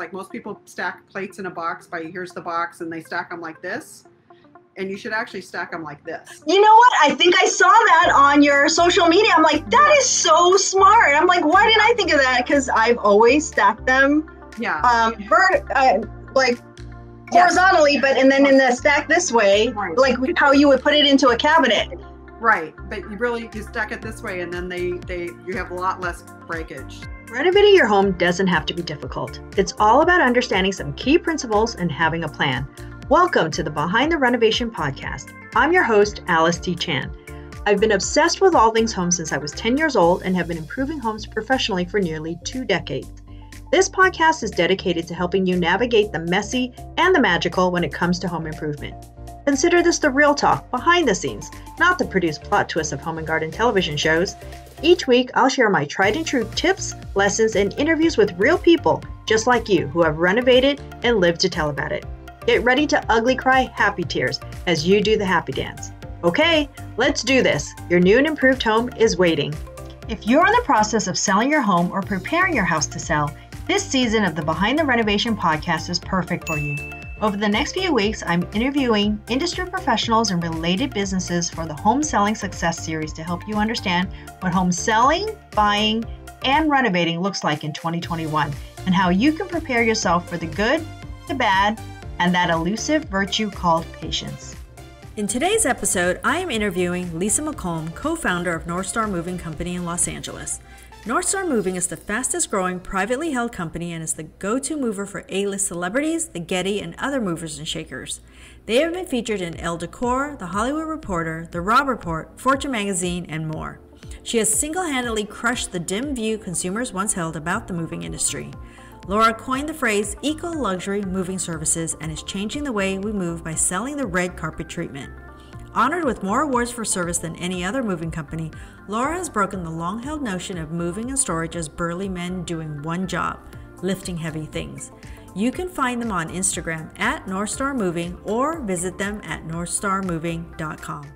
Like most people stack plates in a box by here's the box and they stack them like this. And you should actually stack them like this. You know what? I think I saw that on your social media. I'm like, that is so smart. I'm like, why didn't I think of that? Because I've always stacked them horizontally, and then in the stack this way, right, like how you would put it into a cabinet. Right, but you stack it this way, and then you have a lot less breakage. Renovating your home doesn't have to be difficult. It's all about understanding some key principles and having a plan. Welcome to the Behind the Renovation podcast. I'm your host, Alice T. Chan. I've been obsessed with all things home since I was 10 years old and have been improving homes professionally for nearly 2 decades. This podcast is dedicated to helping you navigate the messy and the magical when it comes to home improvement. Consider this the real talk behind the scenes, not the produced plot twists of home and garden television shows. Each week, I'll share my tried and true tips, lessons, and interviews with real people just like you who have renovated and lived to tell about it. Get ready to ugly cry happy tears as you do the happy dance. Okay, let's do this. Your new and improved home is waiting. If you're in the process of selling your home or preparing your house to sell, this season of the Behind the Renovation podcast is perfect for you. Over the next few weeks, I'm interviewing industry professionals and related businesses for the Home Selling Success Series to help you understand what home selling, buying, and renovating looks like in 2021 and how you can prepare yourself for the good, the bad, and that elusive virtue called patience. In today's episode, I am interviewing Lisa McHolm, co-founder of NorthStar Moving Company in Los Angeles. NorthStar Moving is the fastest growing privately held company and is the go-to mover for A-list celebrities, the Getty, and other movers and shakers. They have been featured in Elle Décor, The Hollywood Reporter, The Robb Report, Fortune Magazine, and more. She has single-handedly crushed the dim view consumers once held about the moving industry. Laura coined the phrase eco-luxury moving services and is changing the way we move by selling the red carpet treatment. Honored with more awards for service than any other moving company, Laura has broken the long-held notion of moving and storage as burly men doing one job, lifting heavy things. You can find them on Instagram at NorthStar Moving or visit them at northstarmoving.com.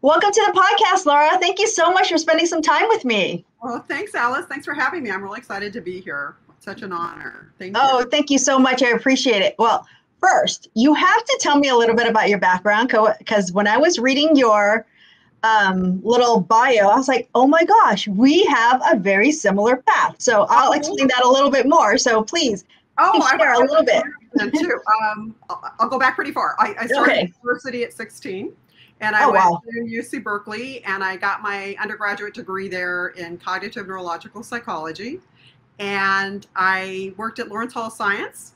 Welcome to the podcast, Laura. Thank you so much for spending some time with me. Well, thanks, Alice. Thanks for having me. I'm really excited to be here. Such an honor. Thank you. Oh, thank you so much. I appreciate it. Well, first, you have to tell me a little bit about your background, because when I was reading your little bio, I was like, oh my gosh, we have a very similar path. So I'll explain that a little bit more. So please share a little bit. Too. I'll go back pretty far. I started university at 16. And I went to UC Berkeley, and I got my undergraduate degree there in cognitive neurological psychology. And I worked at Lawrence Hall Science,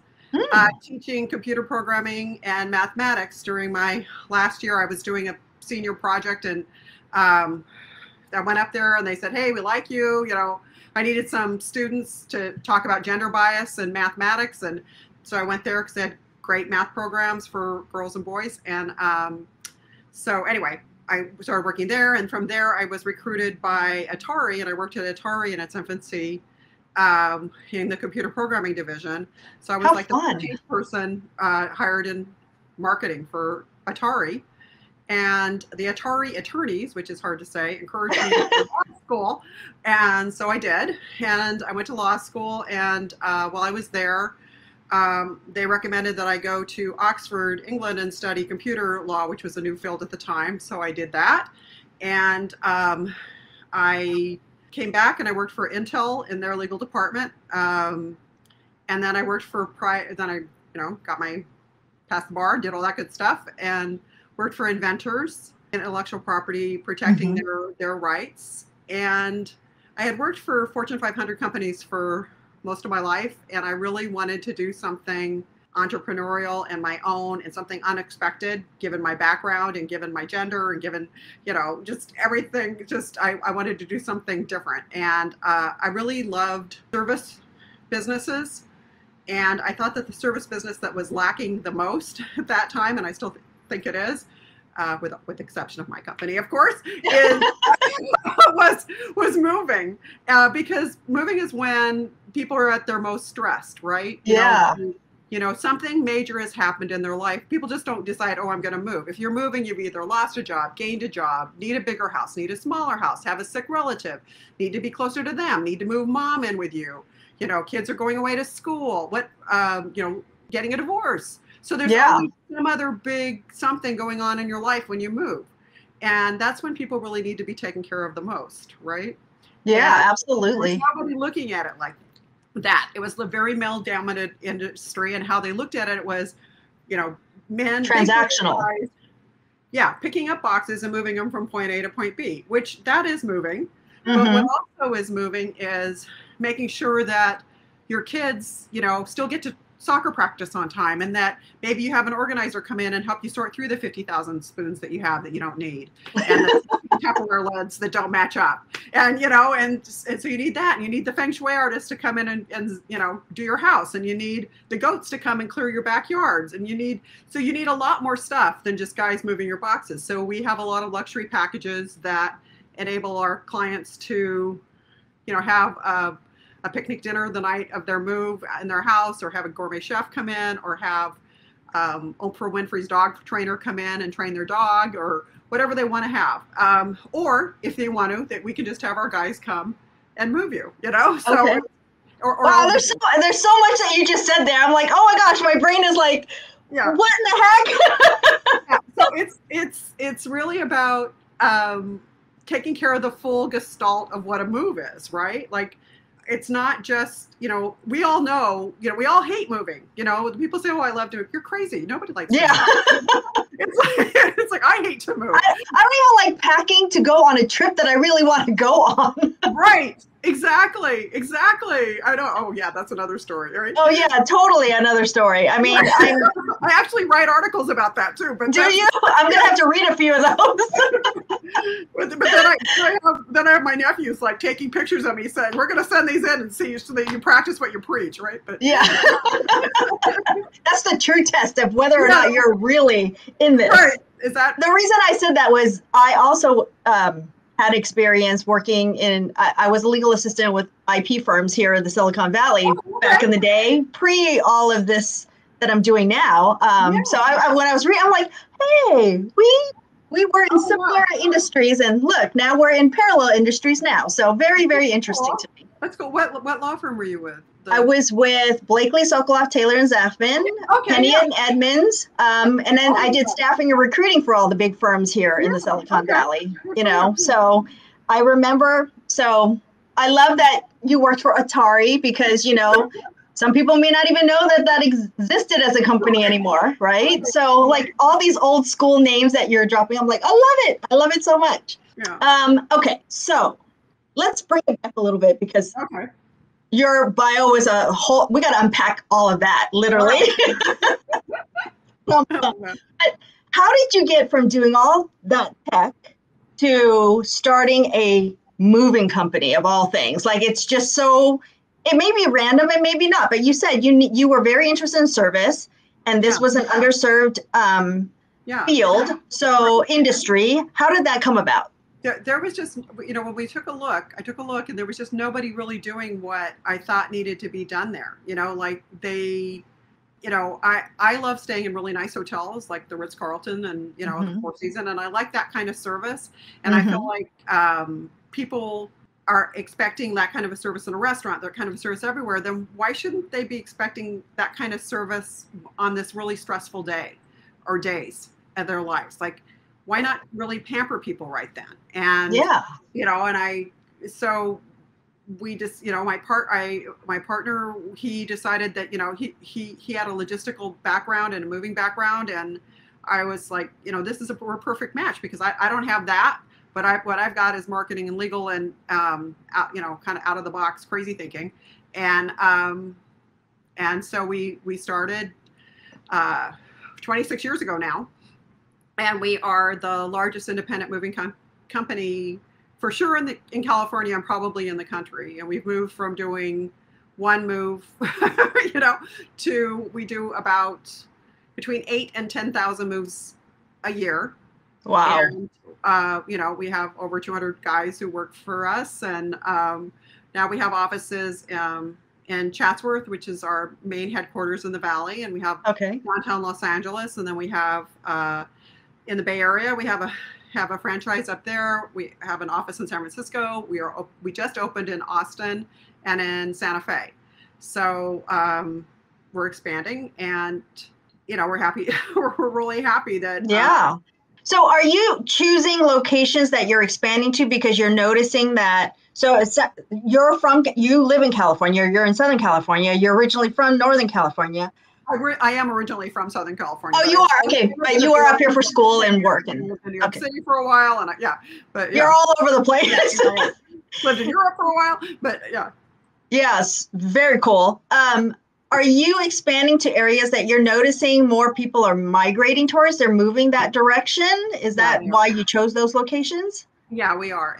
teaching computer programming and mathematics. During my last year, I was doing a senior project, and I went up there and they said, hey, we like you. You know, I needed some students to talk about gender bias and mathematics. And so I went there because they had great math programs for girls and boys. And so anyway, I started working there. And from there, I was recruited by Atari, and I worked at Atari in its infancy in the computer programming division. So I was the 14th person hired in marketing for Atari. And the Atari attorneys, which is hard to say, encouraged me to go to law school. And so I did. And I went to law school. And while I was there, they recommended that I go to Oxford, England, and study computer law, which was a new field at the time. So I did that. And I came back and I worked for Intel in their legal department. And then I worked for, then I, got my, passed the bar, did all that good stuff, and worked for inventors in intellectual property, protecting their rights. And I had worked for Fortune 500 companies for most of my life. And I really wanted to do something entrepreneurial and my own, and something unexpected, given my background and given my gender and given, just everything. I wanted to do something different. And I really loved service businesses. And I thought that the service business that was lacking the most at that time, and I still think it is, with the exception of my company, of course, is was moving. Because moving is when people are at their most stressed, right? Something major has happened in their life. People just don't decide, I'm going to move. If you're moving, you've either lost a job, gained a job, need a bigger house, need a smaller house, have a sick relative, need to be closer to them, need to move mom in with you. kids are going away to school, getting a divorce. So there's always some other big something going on in your life when you move. And that's when people really need to be taken care of the most, right? Yeah, absolutely. Nobody looking at it like that. It was the very male-dominated industry, and how they looked at it was, men transactional. Picking up boxes and moving them from point A to point B, which that is moving. But what also is moving is making sure that your kids, still get to soccer practice on time, and that maybe you have an organizer come in and help you sort through the 50,000 spoons that you have that you don't need, and the Tupperware lids that don't match up, and so you need that, and you need the feng shui artist to come in and do your house, and you need the goats to come and clear your backyards, and you need a lot more stuff than just guys moving your boxes. So we have a lot of luxury packages that enable our clients to have a picnic dinner the night of their move in their house, or have a gourmet chef come in, or have Oprah Winfrey's dog trainer come in and train their dog, or whatever they want to have. Or if they want to, that we can just have our guys come and move you, So, okay. Wow, there's so much that you just said there. I'm like, oh my gosh, my brain is like, what in the heck? So it's really about taking care of the full gestalt of what a move is, right? Like, it's not just, we all know, we all hate moving. People say, oh, I love to move. You're crazy. Nobody likes to move. It's like, I hate to move. I don't even like packing to go on a trip that I really want to go on. Right. Exactly. I don't. Oh, yeah, that's another story, right? Oh, yeah, totally another story. I mean, I actually write articles about that too. But do you? I'm gonna have to read a few of those. but then I have my nephews like taking pictures of me, saying, "We're gonna send these in and see so that you practice what you preach," right? But yeah, that's the true test of whether or not you're really in this. Right? Is that the reason I said that? Was I also had experience working I was a legal assistant with IP firms here in the Silicon Valley back in the day, pre all of this that I'm doing now. So when I was reading, I'm like, hey, we were in similar industries, and look, now we're in parallel industries now. So very, very interesting to me. That's cool. What law firm were you with? I was with Blakely, Sokoloff, Taylor, and Zafman, Kenny and Edmonds, and then I did staffing and recruiting for all the big firms here in the Silicon Valley, So I remember, I love that you worked for Atari, because, some people may not even know that existed as a company anymore, right? So like all these old school names that you're dropping, I'm like, I love it. I love it so much. Yeah. Okay, so let's bring it back a little bit, because your bio was a whole, we got to unpack all of that, literally. How did you get from doing all that tech to starting a moving company of all things? Like, it's just so, it may be random and maybe not, but you said you were very interested in service, and this was an underserved field. So industry, how did that come about? There was just, when I took a look, and there was just nobody really doing what I thought needed to be done there. I love staying in really nice hotels like the Ritz-Carlton and, the Four Seasons, and I like that kind of service. And I feel like people are expecting that kind of a service in a restaurant, that kind of a service everywhere. Then why shouldn't they be expecting that kind of service on this really stressful day or days of their lives? Like, why not really pamper people right then? And so we just, my partner, he decided that, he had a logistical background and a moving background. And I was like, this is a perfect match, because I don't have that, but what I've got is marketing and legal and, kind of out of the box, crazy thinking. And so we started 26 years ago now. And we are the largest independent moving company, for sure, in California and probably in the country. And we've moved from doing one move, to we do about between 8,000 and 10,000 moves a year. Wow. And, we have over 200 guys who work for us. And now we have offices in Chatsworth, which is our main headquarters in the Valley. And we have downtown Los Angeles. And then we have in the Bay Area, we have a franchise up there. We have an office in San Francisco. We just opened in Austin and in Santa Fe. So we're expanding, and we're happy. We're really happy that. Yeah. So are you choosing locations that you're expanding to because you're noticing that? So you live in California, you're in Southern California, you're originally from Northern California. I am originally from Southern California. Oh, you are? Okay. But you are up here for school and work. And lived in New York City for a while. And but you're all over the place. Lived in Europe for a while, but yeah. Yes. Very cool. Are you expanding to areas that you're noticing more people are migrating towards? They're moving that direction? Is that why you chose those locations? Yeah, we are.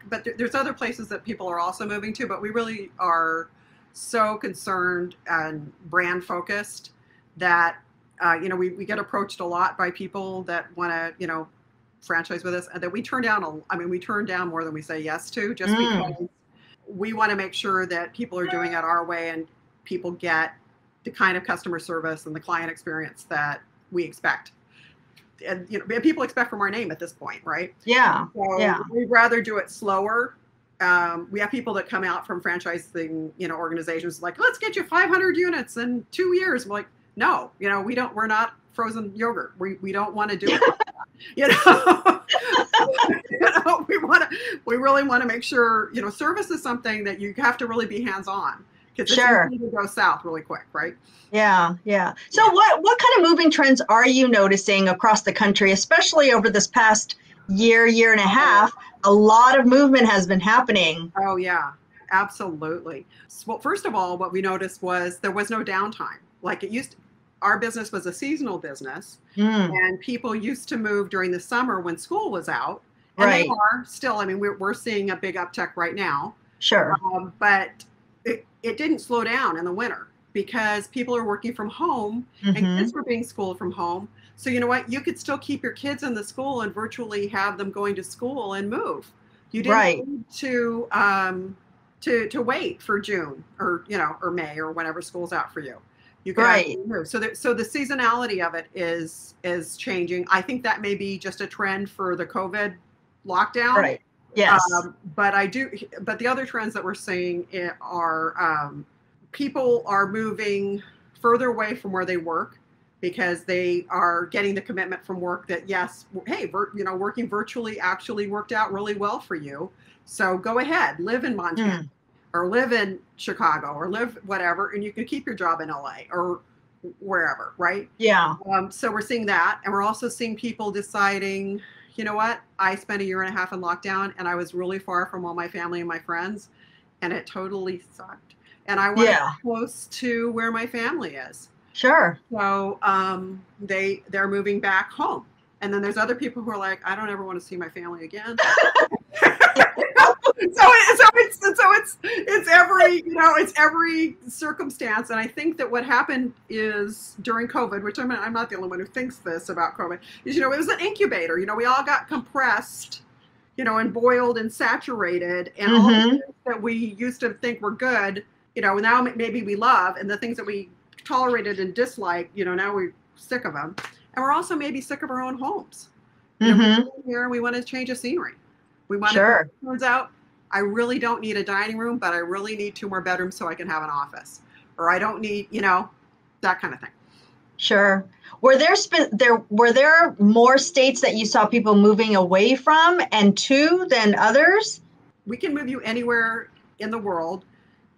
But there's other places that people are also moving to, but we really are so concerned and brand focused that, we get approached a lot by people that want to, franchise with us, and that we turn down we turn down more than we say yes to, just because we want to make sure that people are doing it our way and people get the kind of customer service and the client experience that we expect. And people expect from our name at this point, right? Yeah. So we'd rather do it slower. We have people that come out from franchising, organizations like, let's get you 500 units in 2 years. We're like, no, we're not frozen yogurt. We don't want to do it. We really want to make sure, service is something that you have to really be hands-on, because it's easy to go south really quick, right? Yeah. So what kind of moving trends are you noticing across the country, especially over this past year and a half? A lot of movement has been happening. Oh yeah, absolutely. Well, first of all, what we noticed was there was no downtime. Like it used to. Our business was a seasonal business, and people used to move during the summer when school was out. And they are still. We're seeing a big uptick right now. Sure. But it didn't slow down in the winter because people are working from home and kids were being schooled from home. So you know what? You could still keep your kids in the school and virtually have them going to school and move. You didn't need to wait for June or May or whenever school's out for you. You can move. So the seasonality of it is changing. I think that may be just a trend for the COVID lockdown. Right. Yes. But the other trends that we're seeing are people are moving further away from where they work because they are getting the commitment from work that, yes, hey, working virtually actually worked out really well for you. So go ahead, live in Montana. Or live in Chicago, or live whatever, and you can keep your job in LA or wherever, right? Yeah. So we're seeing that, and we're also seeing people deciding, you know what? I spent 1.5 years in lockdown, and I was really far from all my family and my friends, and it totally sucked. And I want to be close to where my family is. Sure. So they're moving back home, and then there's other people who are like, I don't ever want to see my family again. It's every circumstance. And I think that what happened is during COVID, which I'm not the only one who thinks this about COVID, is, it was an incubator. We all got compressed, and boiled and saturated, and all the things that we used to think were good, now maybe we love, and the things that we tolerated and disliked, now we're sick of them. And we're also maybe sick of our own homes. Here we want to change the scenery. We want to, turns out, I really don't need a dining room, but I really need 2 more bedrooms so I can have an office. Or I don't need, that kind of thing. Sure. Were there more states that you saw people moving away from and to than others? We can move you anywhere in the world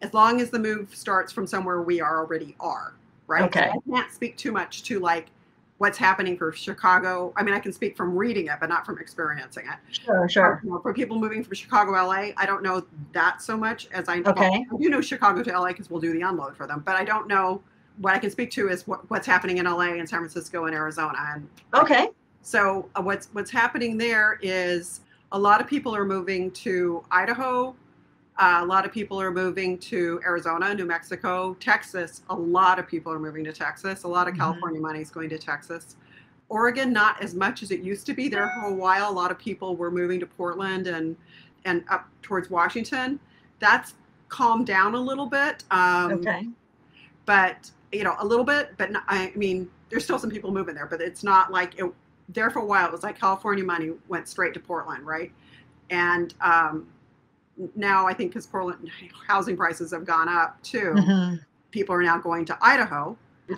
as long as the move starts from somewhere we already are, right? Okay. So I can't speak too much to what's happening for Chicago. I can speak from reading it, but not from experiencing it. Sure. For people moving from Chicago, LA, I don't know that so much as I. Okay. Well, I do know Chicago to LA because we'll do the unload for them, but I don't know. What I can speak to is what's happening in LA and San Francisco and Arizona. And so what's happening there is a lot of people are moving to Idaho. A lot of people are moving to Arizona, New Mexico, Texas. A lot of people are moving to Texas. A lot of California money is going to Texas. Oregon, not as much as it used to be. There for a while, a lot of people were moving to Portland and up towards Washington. That's calmed down a little bit. But, a little bit. But there's still some people moving there. But it's not like it. There for a while, it was like California money went straight to Portland, right? And now I think because Portland housing prices have gone up too, Mm-hmm. people are now going to Idaho.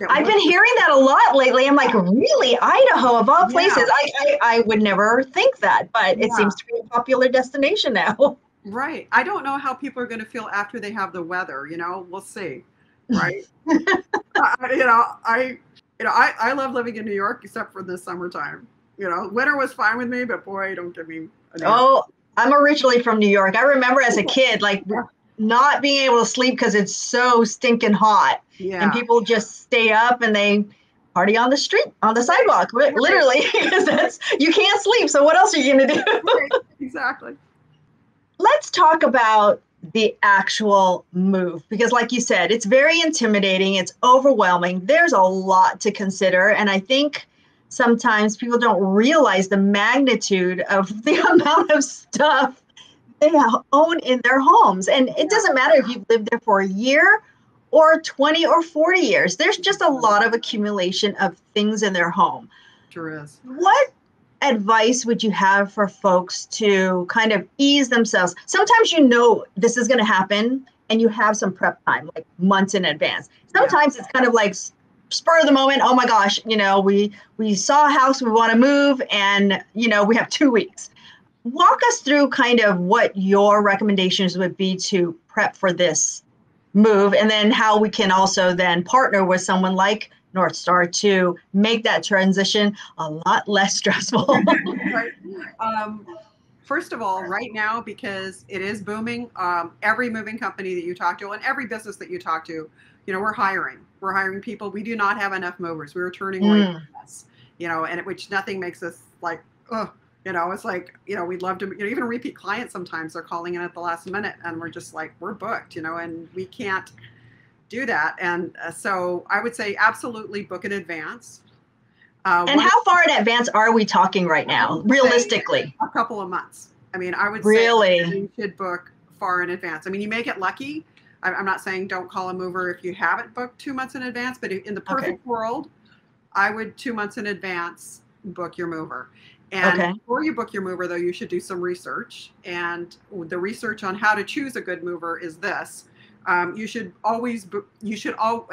I've been hearing that a lot lately. I'm like, really? Idaho, of all places? Yeah. I would never think that, but it Yeah. seems to be a popular destination now. Right. I don't know how people are going to feel after they have the weather. We'll see. Right. I love living in New York, except for the summertime. Winter was fine with me, but boy, don't give me. Oh, I'm originally from New York. I remember as a kid, like not being able to sleep because it's so stinking hot. Yeah. And people just stay up and they party on the street, on the sidewalk, literally, because you can't sleep. So what else are you going to do? Right. Exactly. Let's talk about the actual move, because like you said, it's very intimidating. It's overwhelming. There's a lot to consider. And I think sometimes people don't realize the magnitude of the amount of stuff they own in their homes. And it doesn't matter if you've lived there for a year or 20 or 40 years. There's just a lot of accumulation of things in their home. Sure is. What advice would you have for folks to kind of ease themselves? Sometimes this is going to happen and you have some prep time, like months in advance. Sometimes it's kind of like spur of the moment. Oh my gosh, we saw a house, we want to move, and we have 2 weeks. Walk us through kind of what your recommendations would be to prep for this move, and then how we can also then partner with someone like NorthStar to make that transition a lot less stressful. Right. First of all, right now, because it is booming, every moving company that you talk to and every business that you talk to, we're hiring. We're hiring people. We do not have enough movers. We were turning away from this, and which nothing makes us like, oh, it's like, we'd love to, even repeat clients sometimes are calling in at the last minute and we're just like, we're booked, and we can't do that. And so I would say absolutely book in advance. And how far in advance are we talking right now, realistically? A couple of months. I mean, I would say you should book far in advance. I mean, you may get lucky. I'm not saying don't call a mover if you haven't booked 2 months in advance, but in the perfect world, I would 2 months in advance book your mover. And before you book your mover, though, you should do some research. And the research on how to choose a good mover is this. You should always,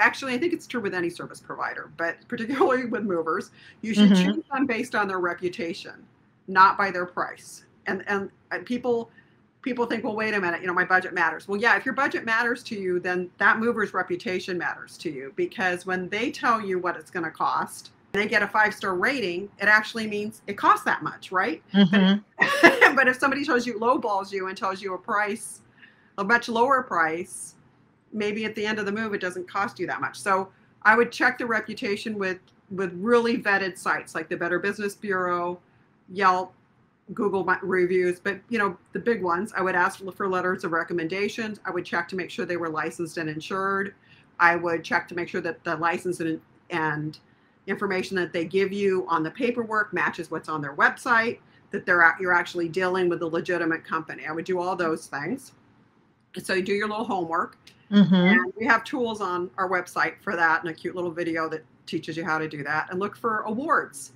actually, I think it's true with any service provider, but particularly with movers, you should choose them based on their reputation, not by their price. And people think, well, wait a minute, my budget matters. Well, yeah, if your budget matters to you, then that mover's reputation matters to you, because when they tell you what it's going to cost, they get a 5-star rating, it actually means it costs that much, right? But if somebody lowballs you and tells you a much lower price, maybe at the end of the move, it doesn't cost you that much. So I would check the reputation with really vetted sites like the Better Business Bureau, Yelp, Google reviews, but the big ones. I would ask for letters of recommendations. I would check to make sure they were licensed and insured. I would check to make sure that the license and information that they give you on the paperwork matches what's on their website, that you're actually dealing with a legitimate company. I would do all those things. So you do your little homework. And we have tools on our website for that, and a cute little video that teaches you how to do that. And look for awards.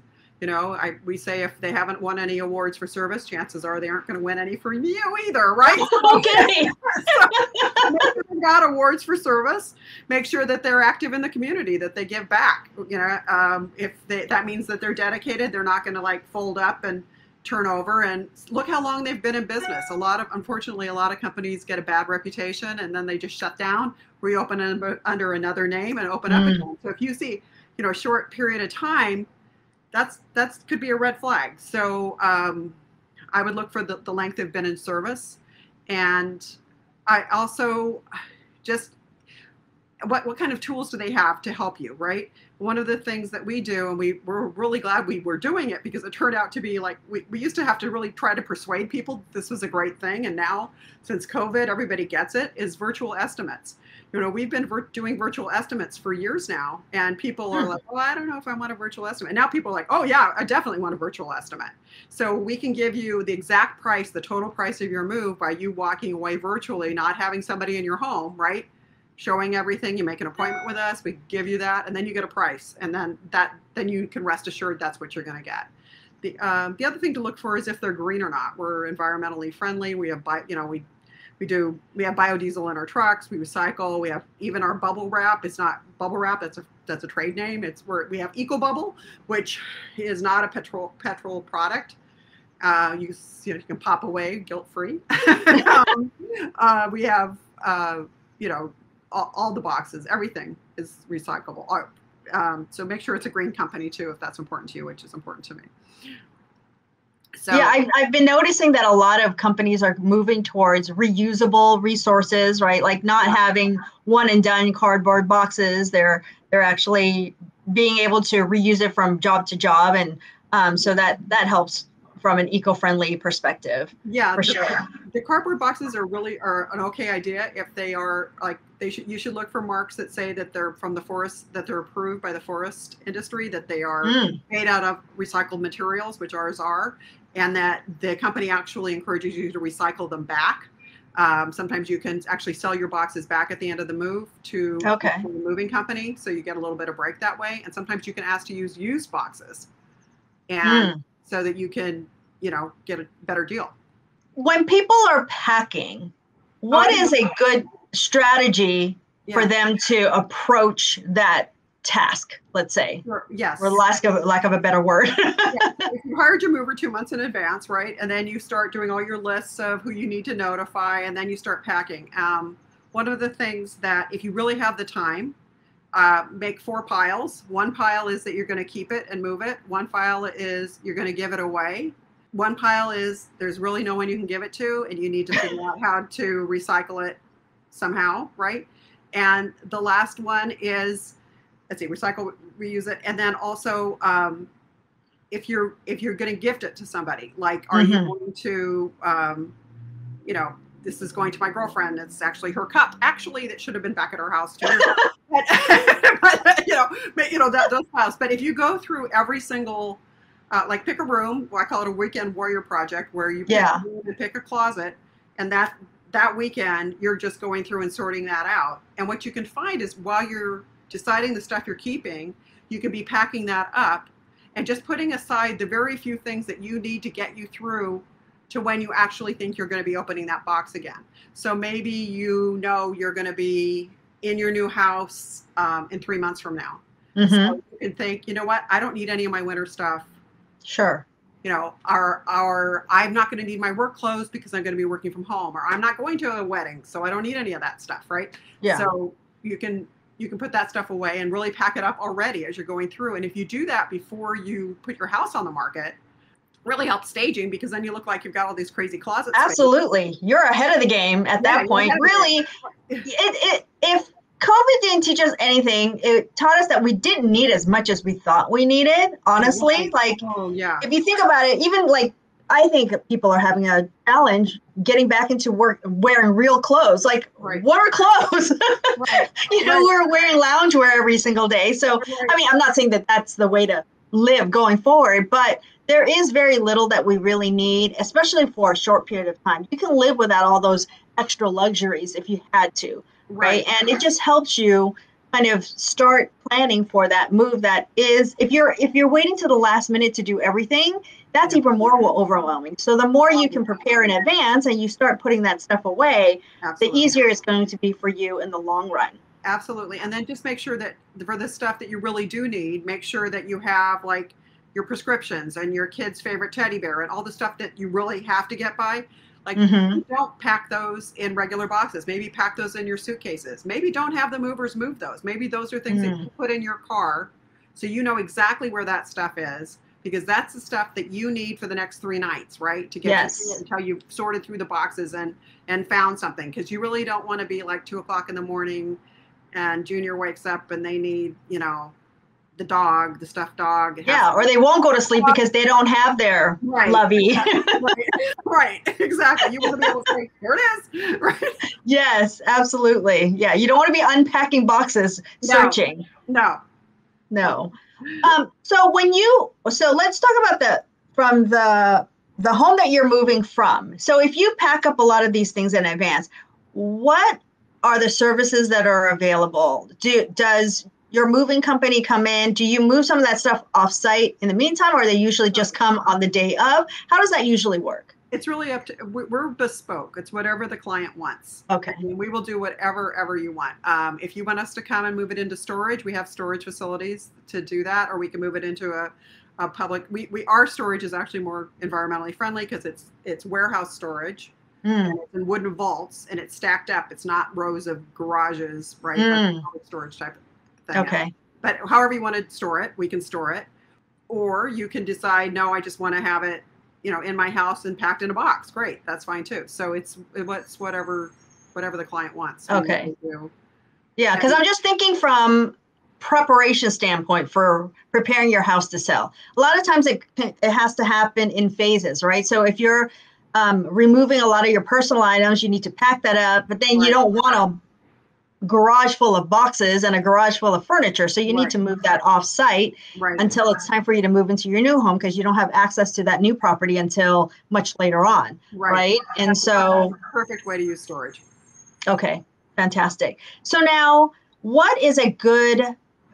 We say if they haven't won any awards for service, chances are they aren't going to win any for you either, right? Okay. So make sure they got awards for service. Make sure that they're active in the community, that they give back. That means that they're dedicated. They're not going to like fold up and turn over. And look how long they've been in business. Unfortunately, a lot of companies get a bad reputation and then they just shut down, reopen under another name, and open up again. So if you see, a short period of time, that's could be a red flag. So I would look for the length they've been in service. And I also just, what kind of tools do they have to help you, right? One of the things that we do, and we're really glad we were doing it, because it turned out to be like, we used to have to really try to persuade people this was a great thing. And now, since COVID, everybody gets it, is virtual estimates. We've been doing virtual estimates for years now, and people are like, well, I don't know if I want a virtual estimate. And now people are like, oh yeah, I definitely want a virtual estimate. So we can give you the exact price, the total price of your move, by you walking away virtually, not having somebody in your home, right? Showing everything. You make an appointment with us, we give you that, and then you get a price, and then you can rest assured that's what you're going to get. The other thing to look for is if they're green or not. We're environmentally friendly. We have We have biodiesel in our trucks. We recycle. We have even our bubble wrap. It's not bubble wrap. That's a trade name. We have Eco Bubble, which is not a petrol product. You can pop away guilt free. We have all the boxes. Everything is recyclable. So make sure it's a green company too, if that's important to you, which is important to me. So, yeah, I've been noticing that a lot of companies are moving towards reusable resources, right? Like not having one and done cardboard boxes. They're actually being able to reuse it from job to job, and so that helps from an eco-friendly perspective. Yeah, for sure. The cardboard boxes are an okay idea if they are like you should look for marks that say that they're from the forest, that they're approved by the forest industry, that they are made out of recycled materials, which ours are, and that the company actually encourages you to recycle them back. Sometimes you can actually sell your boxes back at the end of the move to the moving company, so you get a little bit of break that way. And sometimes you can ask to use used boxes, and so that you can get a better deal. When people are packing, what is a good strategy for them to approach that task, let's say? Yes. For lack of a better word. If you hired your mover 2 months in advance, right? And then you start doing all your lists of who you need to notify, and then you start packing. One of the things that, if you really have the time, make 4 piles. One pile is that you're going to keep it and move it. One pile is you're going to give it away. One pile is there's really no one you can give it to, and you need to figure out how to recycle it somehow, right? And the last one is, recycle, reuse it. And then also, if you're going to gift it to somebody, like, are you going to, this is going to my girlfriend. It's actually her cup. Actually, that should have been back at her house too. but, those piles. But if you go through every single, like pick a room, I call it a weekend warrior project, where you pick a closet, and that weekend you're just going through and sorting that out. And what you can find is while you're deciding the stuff you're keeping, you can be packing that up and just putting aside the very few things that you need to get you through to when you actually think you're going to be opening that box again. So maybe you're going to be in your new house in 3 months from now. So you can think, you know what, I don't need any of my winter stuff. Sure. I'm not going to need my work clothes because I'm going to be working from home, or I'm not going to a wedding, so I don't need any of that stuff, right? Yeah. So you can put that stuff away and really pack it up already as you're going through. And if you do that before you put your house on the market, really helps staging, because then you look like you've got all these crazy closets. Absolutely. You're ahead of the game at that point. Really, if COVID didn't teach us anything, it taught us that we didn't need as much as we thought we needed, honestly. If you think about it, even I think people are having a challenge getting back into work wearing real clothes. What are clothes? We're wearing loungewear every single day. So, I mean, I'm not saying that that's the way to live going forward, but there is very little that we really need, especially for a short period of time. You can live without all those extra luxuries if you had to. Right. And it just helps you kind of start planning for that move. That is, if you're waiting to the last minute to do everything, that's even more overwhelming. So the more you can prepare in advance and you start putting that stuff away, the easier it's going to be for you in the long run. Absolutely. And then just make sure that for the stuff that you really do need, make sure that you have like your prescriptions and your kid's favorite teddy bear and all the stuff that you really have to get by. Like, don't pack those in regular boxes. Maybe pack those in your suitcases. Maybe don't have the movers move those. Maybe those are things that you put in your car so you know exactly where that stuff is, because that's the stuff that you need for the next 3 nights, right? To get you until you've sorted through the boxes and found something. Because you really don't want to be like 2 o'clock in the morning and Junior wakes up and they need, the stuffed dog. Yeah, or they won't go to sleep because they don't have their lovey. Right, exactly. You want to be able to say, here it is. Right? Yes, absolutely. Yeah, you don't want to be unpacking boxes searching. No. So let's talk about the home that you're moving from. So if you pack up a lot of these things in advance, what are the services that are available? Does your moving company come in? Do you move some of that stuff off-site in the meantime, or they usually just come on the day of? How does that usually work? It's really up to, we're bespoke. It's whatever the client wants. Okay. I mean, we will do whatever you want. If you want us to come and move it into storage, we have storage facilities to do that, or we can move it into a public. Our storage is actually more environmentally friendly because it's warehouse storage, and it's in wooden vaults, and it's stacked up. It's not rows of garages, right? Like public storage type of thing. Okay. But however you want to store it, we can store it. Or you can decide, no, I just want to have it, in my house and packed in a box. Great. That's fine too. So it's whatever the client wants. Okay. Yeah. Cause I'm just thinking from preparation standpoint for preparing your house to sell. A lot of times it has to happen in phases, right? So if you're removing a lot of your personal items, you need to pack that up, but then you don't want a garage full of boxes and a garage full of furniture. So you need to move that off site until it's time for you to move into your new home, because you don't have access to that new property until much later on. Right. And so perfect way to use storage. Okay. Fantastic. So now, what is a good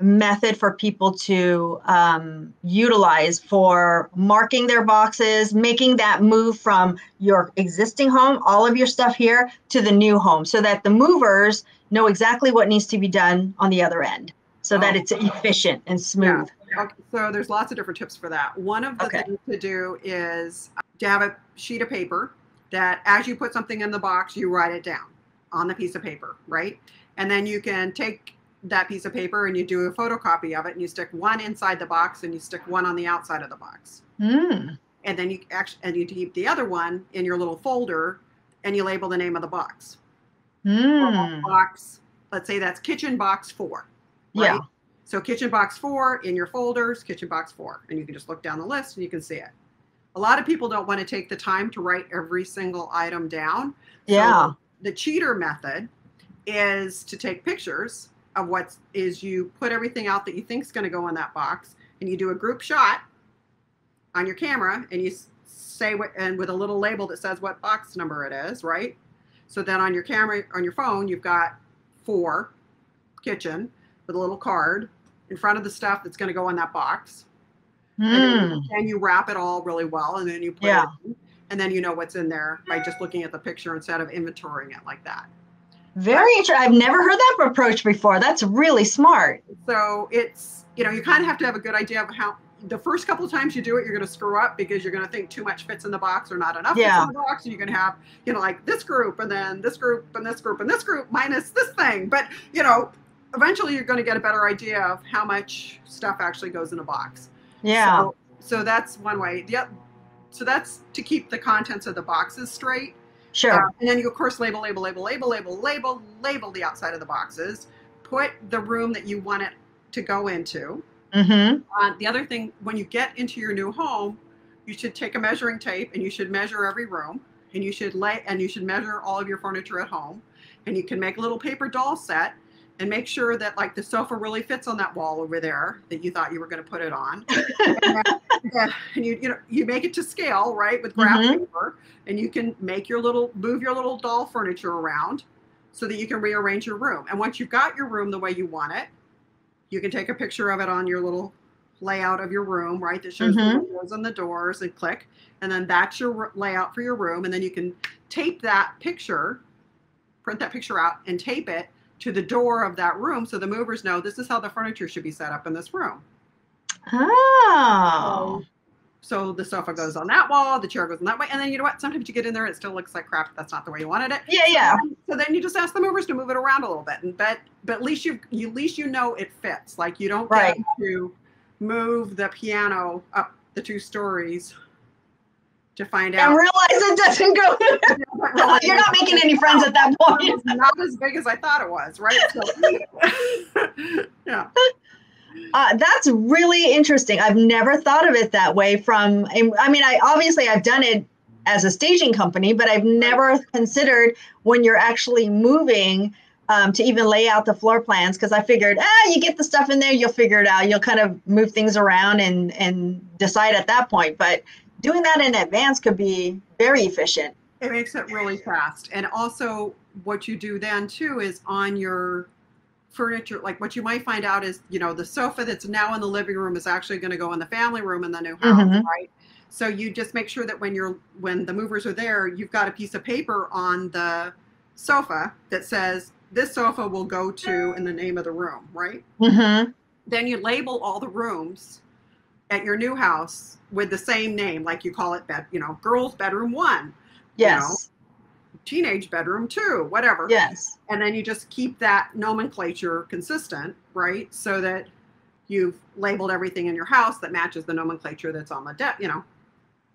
method for people to utilize for marking their boxes, making that move from your existing home, all of your stuff here, to the new home, so that the movers know exactly what needs to be done on the other end, so that it's efficient and smooth? Yeah. Okay. So there's lots of different tips for that. One of the things to do is to have a sheet of paper that as you put something in the box, you write it down on the piece of paper, right? And then you can take that piece of paper and you do a photocopy of it, and you stick one inside the box and you stick one on the outside of the box. And then you keep the other one in your little folder and you label the name of the box. Box, let's say that's kitchen box 4. Right? Yeah. So kitchen box 4 in your folders, kitchen box 4, and you can just look down the list and you can see it. A lot of people don't want to take the time to write every single item down. So the cheater method is to take pictures of you put everything out that you think is going to go in that box, and you do a group shot on your camera, and you say and with a little label that says what box number it is, right? So then on your camera, on your phone, you've got 4 kitchen with a little card in front of the stuff that's going to go in that box. And you wrap it all really well, and then you put it in, and then you know what's in there by just looking at the picture instead of inventorying it like that. Very interesting. I've never heard that approach before. That's really smart. So it's, you kind of have to have a good idea of how the first couple of times you do it, you're going to screw up because you're going to think too much fits in the box or not enough fits in the box. And you're going to have, like this group and then this group and this group and this group minus this thing. But, eventually you're going to get a better idea of how much stuff actually goes in a box. Yeah. So that's one way. So that's to keep the contents of the boxes straight. Sure. And then you, of course, label the outside of the boxes. Put the room that you want it to go into. The other thing, when you get into your new home, you should take a measuring tape and you should measure every room, and you should measure all of your furniture at home, and you can make a little paper doll set and make sure that like the sofa really fits on that wall over there that you thought you were going to put it on. And you make it to scale, right, with graph paper, and you can move your little doll furniture around so that you can rearrange your room. And once you've got your room the way you want it, you can take a picture of it on your little layout of your room, right, that shows the windows and the doors, and click, and then that's your layout for your room. And then you can tape that picture, print that picture out and tape it to the door of that room so the movers know this is how the furniture should be set up in this room. Oh. So the sofa goes on that wall, the chair goes on that way, and then you know what? Sometimes you get in there, it still looks like crap. That's not the way you wanted it. Yeah. So then you just ask the movers to move it around a little bit, but at least you know it fits. Like you don't get to move the piano up the 2 stories to find out. And realize it doesn't go. You're not making any friends at that point. It's not as big as I thought it was, right? So, yeah. That's really interesting. I've never thought of it that way I've done it as a staging company, but I've never considered when you're actually moving to even lay out the floor plans, because I figured, you get the stuff in there, you'll figure it out. You'll kind of move things around and decide at that point. But doing that in advance could be very efficient. It makes it really fast. And also what you do then too is on your furniture, like what you might find out is, the sofa that's now in the living room is actually going to go in the family room in the new house, right? So you just make sure that when the movers are there, you've got a piece of paper on the sofa that says this sofa will go to in the name of the room, right? Mm-hmm. Then you label all the rooms at your new house with the same name, like you call it girls bedroom 1, yes, teenage bedroom 2, whatever. yes. And then you just keep that nomenclature consistent, right? So that you've labeled everything in your house that matches the nomenclature that's on the deck,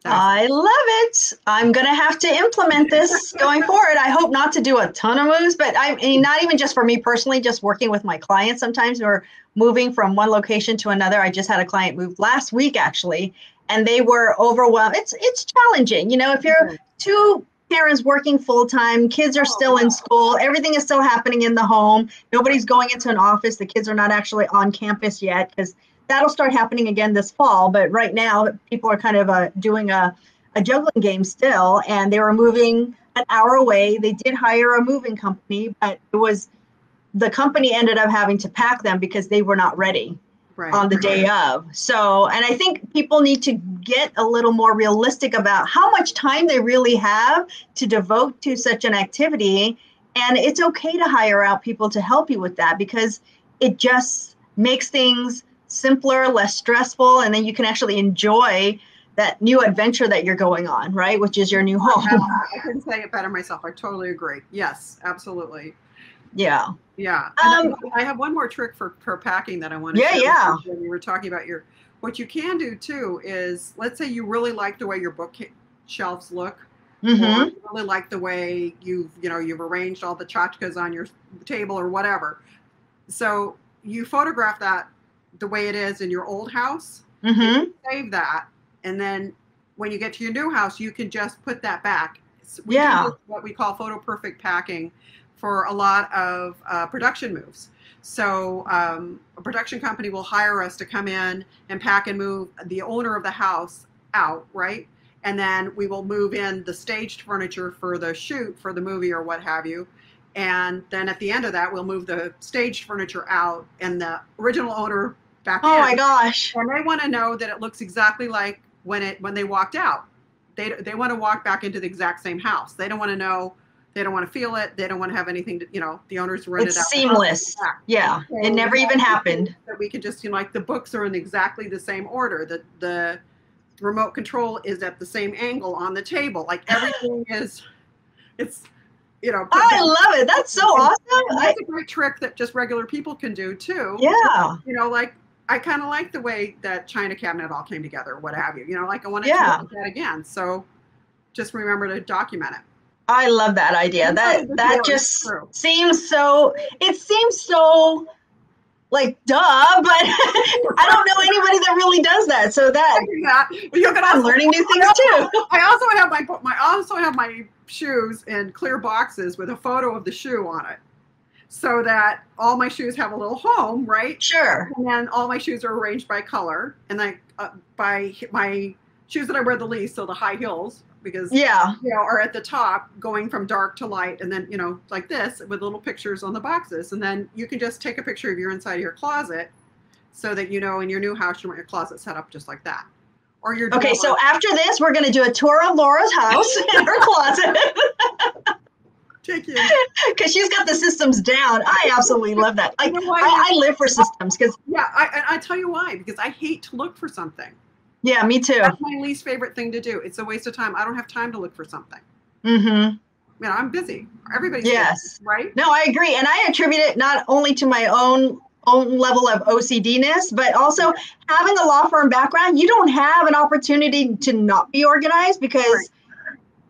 I love it. I'm going to have to implement this going forward. I hope not to do a ton of moves, but I mean, not even just for me personally, just working with my clients. Sometimes we're moving from one location to another. I just had a client move last week, actually, and they were overwhelmed. It's challenging. If you're two parents working full time, kids are still in school, everything is still happening in the home. Nobody's going into an office. The kids are not actually on campus yet because that'll start happening again this fall. But right now, people are kind of doing a juggling game still, and they were moving an hour away. They did hire a moving company, but the company ended up having to pack them because they were not ready on the day of. So, and I think people need to get a little more realistic about how much time they really have to devote to such an activity. And it's okay to hire out people to help you with that because it just makes things simpler, less stressful, and then you can actually enjoy that new adventure that you're going on, right? Which is your new home. I couldn't say it better myself. I totally agree. Yes, absolutely. Yeah. Yeah. And I have one more trick for packing that I want to share. Yeah. When we were talking about what you can do too is, let's say you really like the way your bookshelves look, or you really like the way you've arranged all the tchotchkes on your table or whatever. So you photograph that the way it is in your old house, save that, and then when you get to your new house, you can just put that back. We do what we call photo perfect packing for a lot of production moves. So a production company will hire us to come in and pack and move the owner of the house out, right? And then we will move in the staged furniture for the shoot for the movie or what have you. And then at the end of that, we'll move the staged furniture out and the original owner back in. Oh my gosh. And they want to know that it looks exactly like when they walked out. They want to walk back into the exact same house. They don't want to know. They don't want to feel it. They don't want to have anything to, the owners rented out. It's seamless. Yeah. So it never even happened. That we could just, like the books are in exactly the same order. The remote control is at the same angle on the table. Like everything is, it's, I love it. That's so awesome. That's a great trick that just regular people can do too. Yeah. Like I kind of like the way that China cabinet all came together, what have you. Like I want to do that again. So just remember to document it. I love that idea. That just seems so, it seems so like duh, but I don't know anybody that really does that. So I'm learning new things too. I also have my shoes in clear boxes with a photo of the shoe on it, so that all my shoes have a little home, right? Sure. And then all my shoes are arranged by color, and by my shoes that I wear the least, so the high heels, because are at the top going from dark to light, and then like this with little pictures on the boxes, and then you can just take a picture of your inside of your closet, so that in your new house you want your closet set up just like that. Or your okay, so after this we're going to do a tour of Laura's house and her closet. Take you, because she's got the systems down. I absolutely love that. Like I live for systems because I tell you why, because I hate to look for something. Yeah, me too. That's my least favorite thing to do. It's a waste of time. I don't have time to look for something. I'm busy. Everybody's busy, right? No, I agree. And I attribute it not only to my own level of OCD-ness, but also having a law firm background. You don't have an opportunity to not be organized because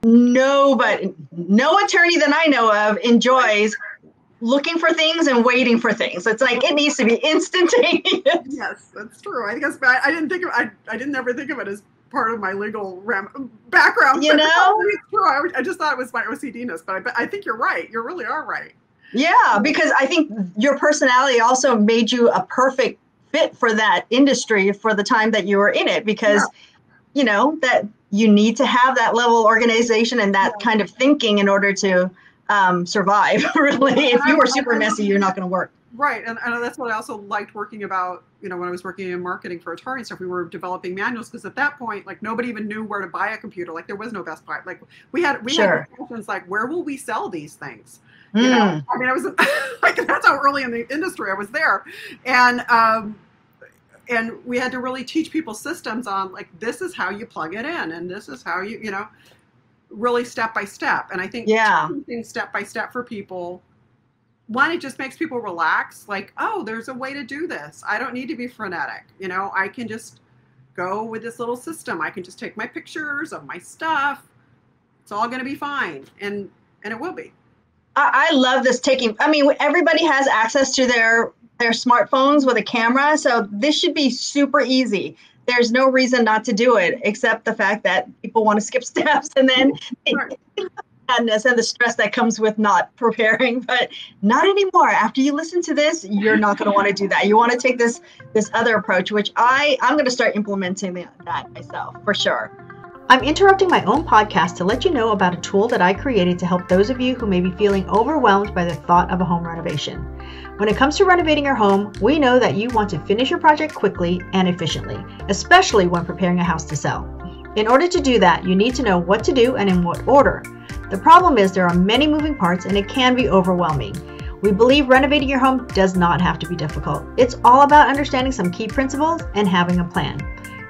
no attorney that I know of enjoys looking for things and waiting for things. It's like it needs to be instantaneous. Yes, that's true. I guess I didn't ever think of it as part of my legal background. It's true. I just thought it was my OCD-ness, but I think you're right. You really are right. Yeah, because I think your personality also made you a perfect fit for that industry for the time that you were in it, because that you need to have that level of organization and that kind of thinking in order to survive. Really, if you were super messy, you're not going to work. Right, and that's what I also liked working about, when I was working in marketing for Atari and stuff, we were developing manuals because at that point, like nobody even knew where to buy a computer. Like there was no Best Buy. Like we had discussions like, where will we sell these things? I mean, I was like, that's how early in the industry I was there, and we had to really teach people systems on like this is how you plug it in, and this is how you really step by step. And I think teaching things step by step for people. One, it just makes people relax. Like, oh, there's a way to do this. I don't need to be frenetic. I can just go with this little system. I can just take my pictures of my stuff. It's all going to be fine. And it will be. I love this everybody has access to their smartphones with a camera. So this should be super easy. There's no reason not to do it, except the fact that people want to skip steps and then sadness and the stress that comes with not preparing, but not anymore. After you listen to this, you're not going to want to do that. You want to take this other approach, which I'm going to start implementing that myself for sure. I'm interrupting my own podcast to let you know about a tool that I created to help those of you who may be feeling overwhelmed by the thought of a home renovation. When it comes to renovating your home, we know that you want to finish your project quickly and efficiently, especially when preparing a house to sell. In order to do that, you need to know what to do and in what order. The problem is there are many moving parts and it can be overwhelming. We believe renovating your home does not have to be difficult. It's all about understanding some key principles and having a plan.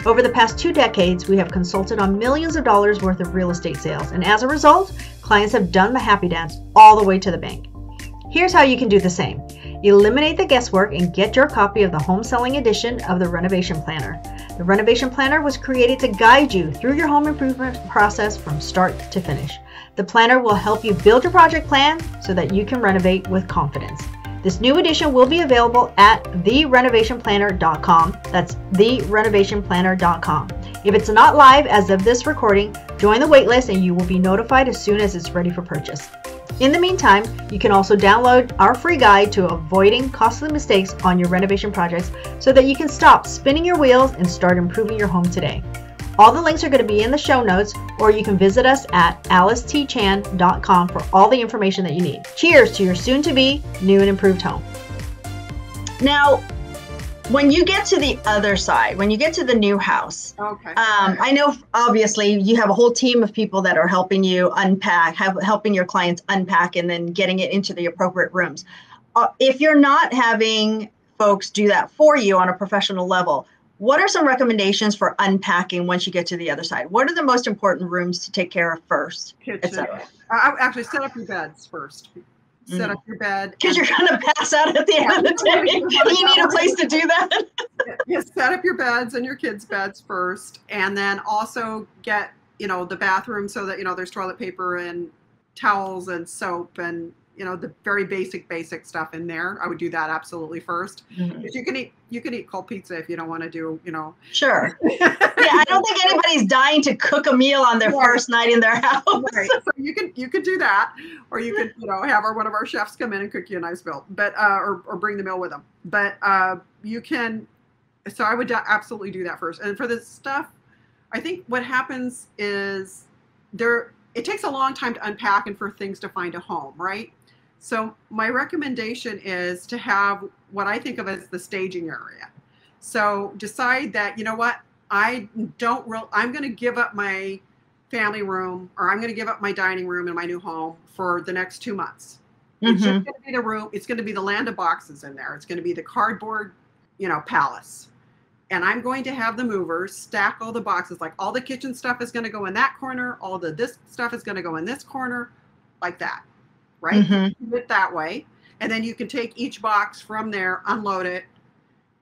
Over the past 2 decades, we have consulted on millions of dollars worth of real estate sales, and as a result, clients have done the happy dance all the way to the bank. Here's how you can do the same. Eliminate the guesswork and get your copy of the home selling edition of the Renovation Planner. The Renovation Planner was created to guide you through your home improvement process from start to finish. The planner will help you build your project plan so that you can renovate with confidence. This new edition will be available at therenovationplanner.com. That's therenovationplanner.com. If it's not live as of this recording, join the waitlist and you will be notified as soon as it's ready for purchase. In the meantime, you can also download our free guide to avoiding costly mistakes on your renovation projects so that you can stop spinning your wheels and start improving your home today. All the links are going to be in the show notes, or you can visit us at alicetchan.com for all the information that you need. Cheers to your soon-to-be new and improved home. Now, when you get to the other side, when you get to the new house, I know obviously you have a whole team of people that are helping you unpack, helping your clients unpack and then getting it into the appropriate rooms. If you're not having folks do that for you on a professional level, what are some recommendations for unpacking once you get to the other side? What are the most important rooms to take care of first? Actually, set up your beds first. Set up your bed. Because you're going to pass out at the end of the day. You need a place to do that. Set up your beds and your kids' beds first. And then also get, the bathroom so that, there's toilet paper and towels and soap and, the very basic stuff in there. I would do that absolutely first. Because you can eat cold pizza if you don't want to do, Sure. Yeah, I don't think anybody's dying to cook a meal on their first night in their house. Right. So you could do that, or you could, have one of our chefs come in and cook you a nice meal, but or bring the meal with them. But you can. So I would absolutely do that first. And for this stuff, I think what happens is it takes a long time to unpack and for things to find a home, right? So my recommendation is to have what I think of as the staging area. So decide that, I'm going to give up my family room, or I'm going to give up my dining room in my new home for the next 2 months. It's just going to be the room. It's going to be the land of boxes in there. It's going to be the cardboard, palace. And I'm going to have the movers stack all the boxes. Like all the kitchen stuff is going to go in that corner. All this stuff is going to go in this corner, like that. Right? Do it that way. And then you can take each box from there, unload it,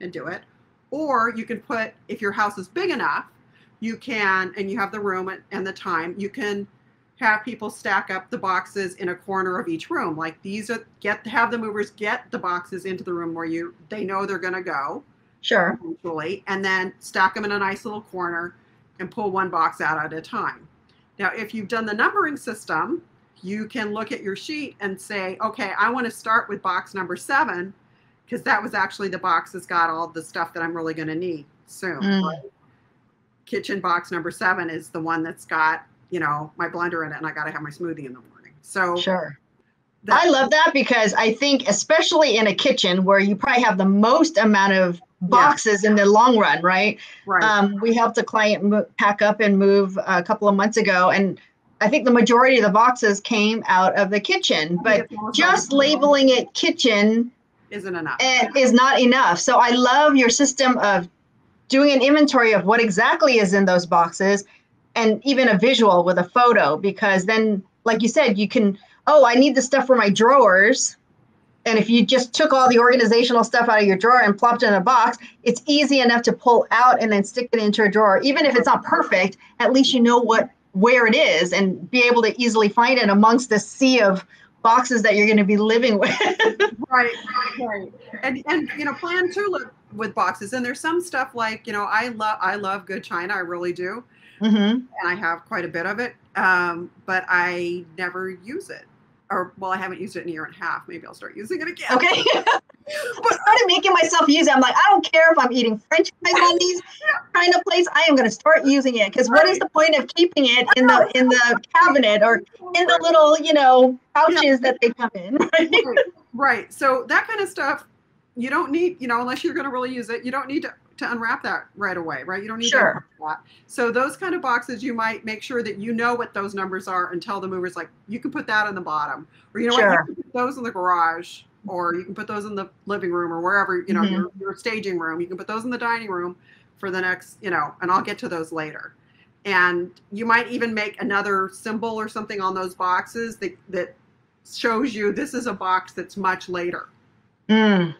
and do it. Or you can put, if your house is big enough, you can, and you have the room and the time, you can have people stack up the boxes in a corner of each room. Like have the movers get the boxes into the room where they know they're going to go. Sure. Eventually, and then stack them in a nice little corner and pull one box out at a time. Now, if you've done the numbering system, you can look at your sheet and say, okay, I want to start with box number 7 because that was actually the box that's got all the stuff that I'm really going to need soon. Right? Kitchen box number 7 is the one that's got, my blender in it, and I got to have my smoothie in the morning. So sure. I love that, because I think especially in a kitchen where you probably have the most amount of boxes in the long run, right? Right. We helped a client pack up and move a couple of months ago, and I think the majority of the boxes came out of the kitchen, but just labeling it kitchen isn't enough. Is not enough. So I love your system of doing an inventory of what exactly is in those boxes, and even a visual with a photo, because then, like you said, you can, I need the stuff for my drawers. And if you just took all the organizational stuff out of your drawer and plopped it in a box, it's easy enough to pull out and then stick it into a drawer. Even if it's not perfect, at least you know where it is and be able to easily find it amongst the sea of boxes that you're going to be living with. Right. And plan too with boxes. And there's some stuff like, I love good china. I really do. Mm-hmm. And I have quite a bit of it. But I never use it. I haven't used it in a year and a half. Maybe I'll start using it again. Okay. But I started making myself use it. I'm like, I don't care if I'm eating French fries on these kind of plates. I am going to start using it, because what is the point of keeping it in the cabinet or in the little, pouches that they come in? Right. So that kind of stuff, you don't need, unless you're going to really use it, you don't need to unwrap that right away, right? You don't need to unwrap that. So those kind of boxes, you might make sure that you know what those numbers are and tell the movers, like, you can put that on the bottom, or you can put those in the garage, or you can put those in the living room or wherever, your staging room. You can put those in the dining room for the next, and I'll get to those later. And you might even make another symbol or something on those boxes that shows you this is a box that's much later. And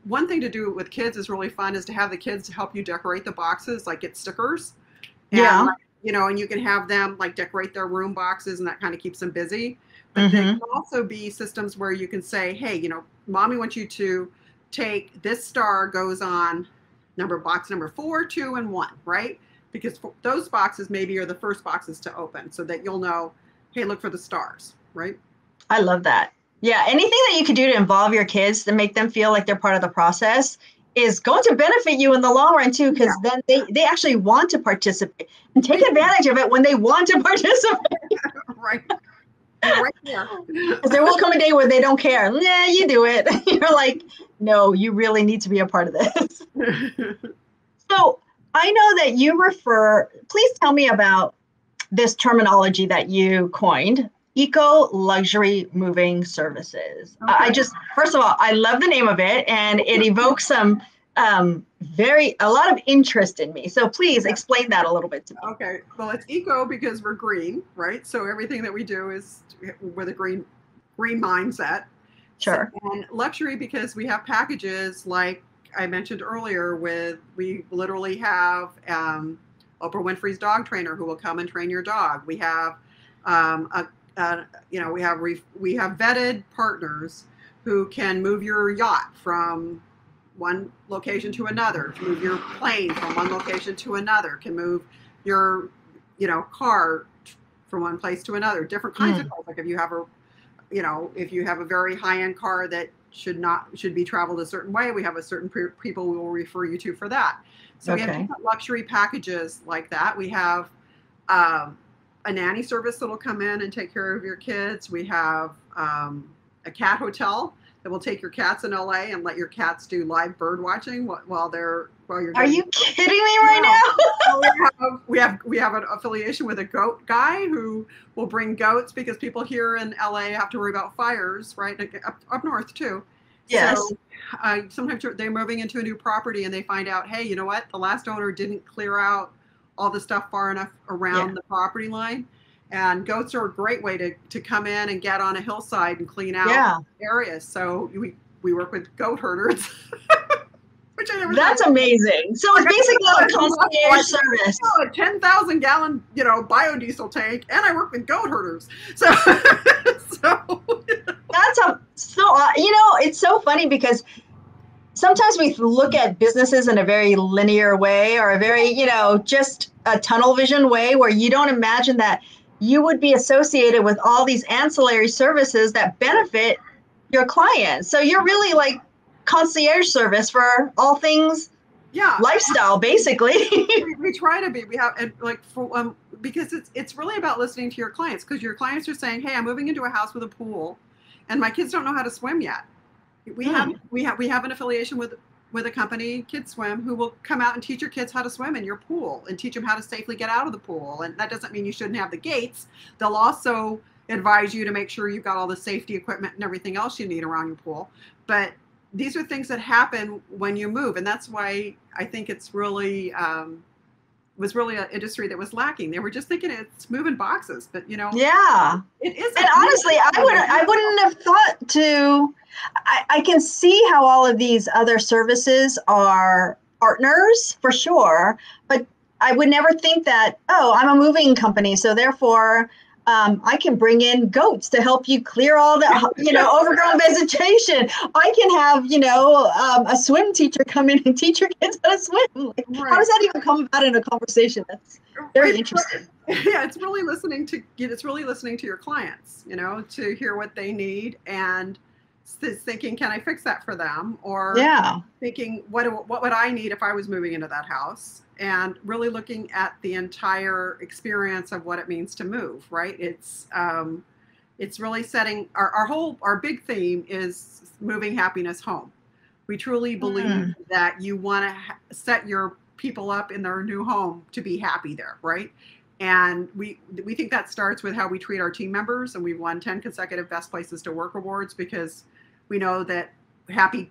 one thing to do with kids is really fun is to have the kids to help you decorate the boxes, like get stickers. And, and you can have them like decorate their room boxes, and that kind of keeps them busy. But there can also be systems where you can say, hey, mommy wants you to take this star goes on box number 4, 2, and 1, right? Because those boxes maybe are the first boxes to open, so that you'll know, hey, look for the stars, right? I love that. Yeah, anything that you can do to involve your kids to make them feel like they're part of the process is going to benefit you in the long run too, because then they actually want to participate and take advantage of it when they want to participate. Right. Right there. Because there will come a day where they don't care. Nah, you do it. You're like, no, you really need to be a part of this. So I know that you please tell me about this terminology that you coined, Eco Luxury Moving Services. Okay. First of all, I love the name of it, and it evokes a lot of interest in me. So please explain that a little bit to me. Okay. Well, it's eco because we're green, right? So everything that we do is with a green mindset. Sure. And luxury because we have packages like I mentioned earlier we literally have Oprah Winfrey's dog trainer who will come and train your dog. We have we have vetted partners who can move your yacht from one location to another, to move your plane from one location to another, can move your car from one place to another. Different kinds of cars. Like if you have a very high-end car that should be traveled a certain way, we have a certain people we will refer you to for that. So we have different luxury packages like that. We have a nanny service that will come in and take care of your kids. We have a cat hotel that will take your cats in LA and let your cats do live bird watching while you're. Are you kidding me right now? we have an affiliation with a goat guy who will bring goats because people here in LA have to worry about fires, right? Up north too. Yes. So sometimes they're moving into a new property and they find out, hey, you know what? The last owner didn't clear out all the stuff far enough around the property line. And goats are a great way to come in and get on a hillside and clean out areas. So we work with goat herders. Which I never That's amazing. So it's basically a concierge service. A 10,000 gallon, biodiesel tank, and I work with goat herders. So, that's it's so funny because sometimes we look at businesses in a very linear way or a very, just a tunnel vision way where you don't imagine that you would be associated with all these ancillary services that benefit your clients. So you're really like concierge service for all things lifestyle, basically. we try to be. We have, and like for because it's really about listening to your clients, because your clients are saying, hey, I'm moving into a house with a pool and my kids don't know how to swim yet. We have an affiliation with a company, Kids Swim, who will come out and teach your kids how to swim in your pool and teach them how to safely get out of the pool. And that doesn't mean you shouldn't have the gates. They'll also advise you to make sure you've got all the safety equipment and everything else you need around your pool. But these are things that happen when you move. And that's why I think it's really, was really an industry that was lacking. They were just thinking it's moving boxes, but it isn't. And honestly, I wouldn't have thought to, I can see how all of these other services are partners for sure, but I would never think that, oh, I'm a moving company, so therefore I can bring in goats to help you clear all the, overgrown vegetation. I can have, a swim teacher come in and teach your kids how to swim. Like, how does that even come about in a conversation? That's very interesting. Yeah, it's really listening to your clients, to hear what they need and thinking, can I fix that for them? Or thinking, what would I need if I was moving into that house? And really looking at the entire experience of what it means to move, right? It's really setting our big theme is moving happiness home. We truly believe that you want to set your people up in their new home to be happy there, right? And we think that starts with how we treat our team members, and we've won 10 consecutive Best Places to Work awards because we know that happy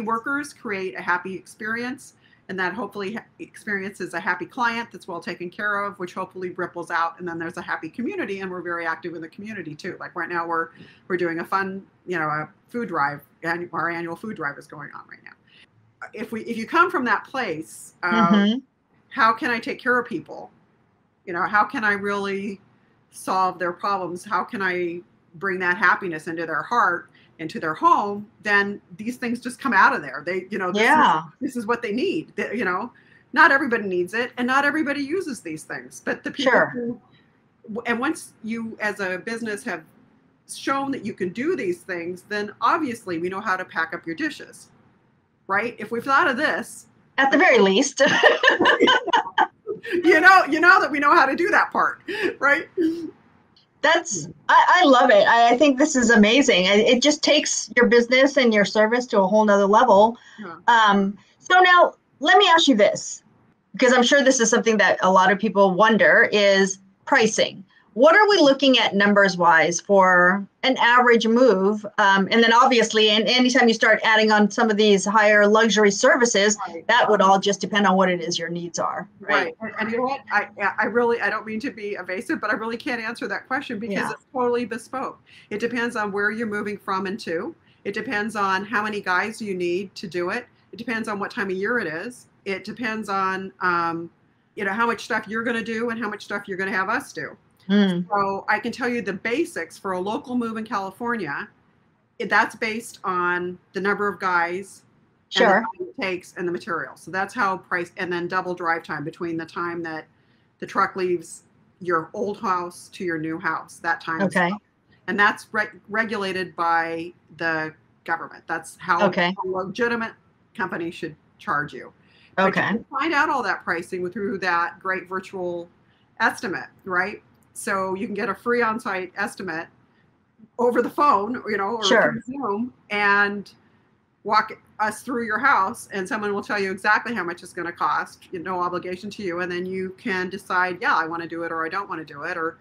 workers create a happy experience, and that hopefully experiences a happy client that's well taken care of, which hopefully ripples out, and then there's a happy community, and we're very active in the community too. Like right now we're doing a fun, a food drive, and our annual food drive is going on right now. If you come from that place, how can I take care of people? How can I really solve their problems? How can I bring that happiness into their heart, into their home? Then these things just come out of there. This is what they need. Not everybody needs it, and not everybody uses these things. But the people who, and once you as a business have shown that you can do these things, then obviously we know how to pack up your dishes, right? If we've thought of this, at the very least. you know that we know how to do that part, right? I love it. I think this is amazing. It just takes your business and your service to a whole nother level. So now let me ask you this, because I'm sure this is something that a lot of people wonder, is pricing. What are we looking at numbers wise for an average move? And then obviously, and anytime you start adding on some of these higher luxury services, that would all just depend on what it is your needs are. Right. And you know what? I don't mean to be evasive, but I really can't answer that question because it's totally bespoke. It depends on where you're moving from and to. It depends on how many guys you need to do it. It depends on what time of year it is. It depends on, how much stuff you're going to do and how much stuff you're going to have us do. So I can tell you the basics for a local move in California. That's based on the number of guys, and the time it takes, and the material. So that's how price, and then double drive time between the time that the truck leaves your old house to your new house. That time. Okay. And that's regulated by the government. That's how a legitimate company should charge you. Okay. But you can find out all that pricing through that great virtual estimate, right? So you can get a free on-site estimate over the phone, or through Zoom, and walk us through your house, and someone will tell you exactly how much it's going to cost, no obligation to you, and then you can decide, I want to do it or I don't want to do it, or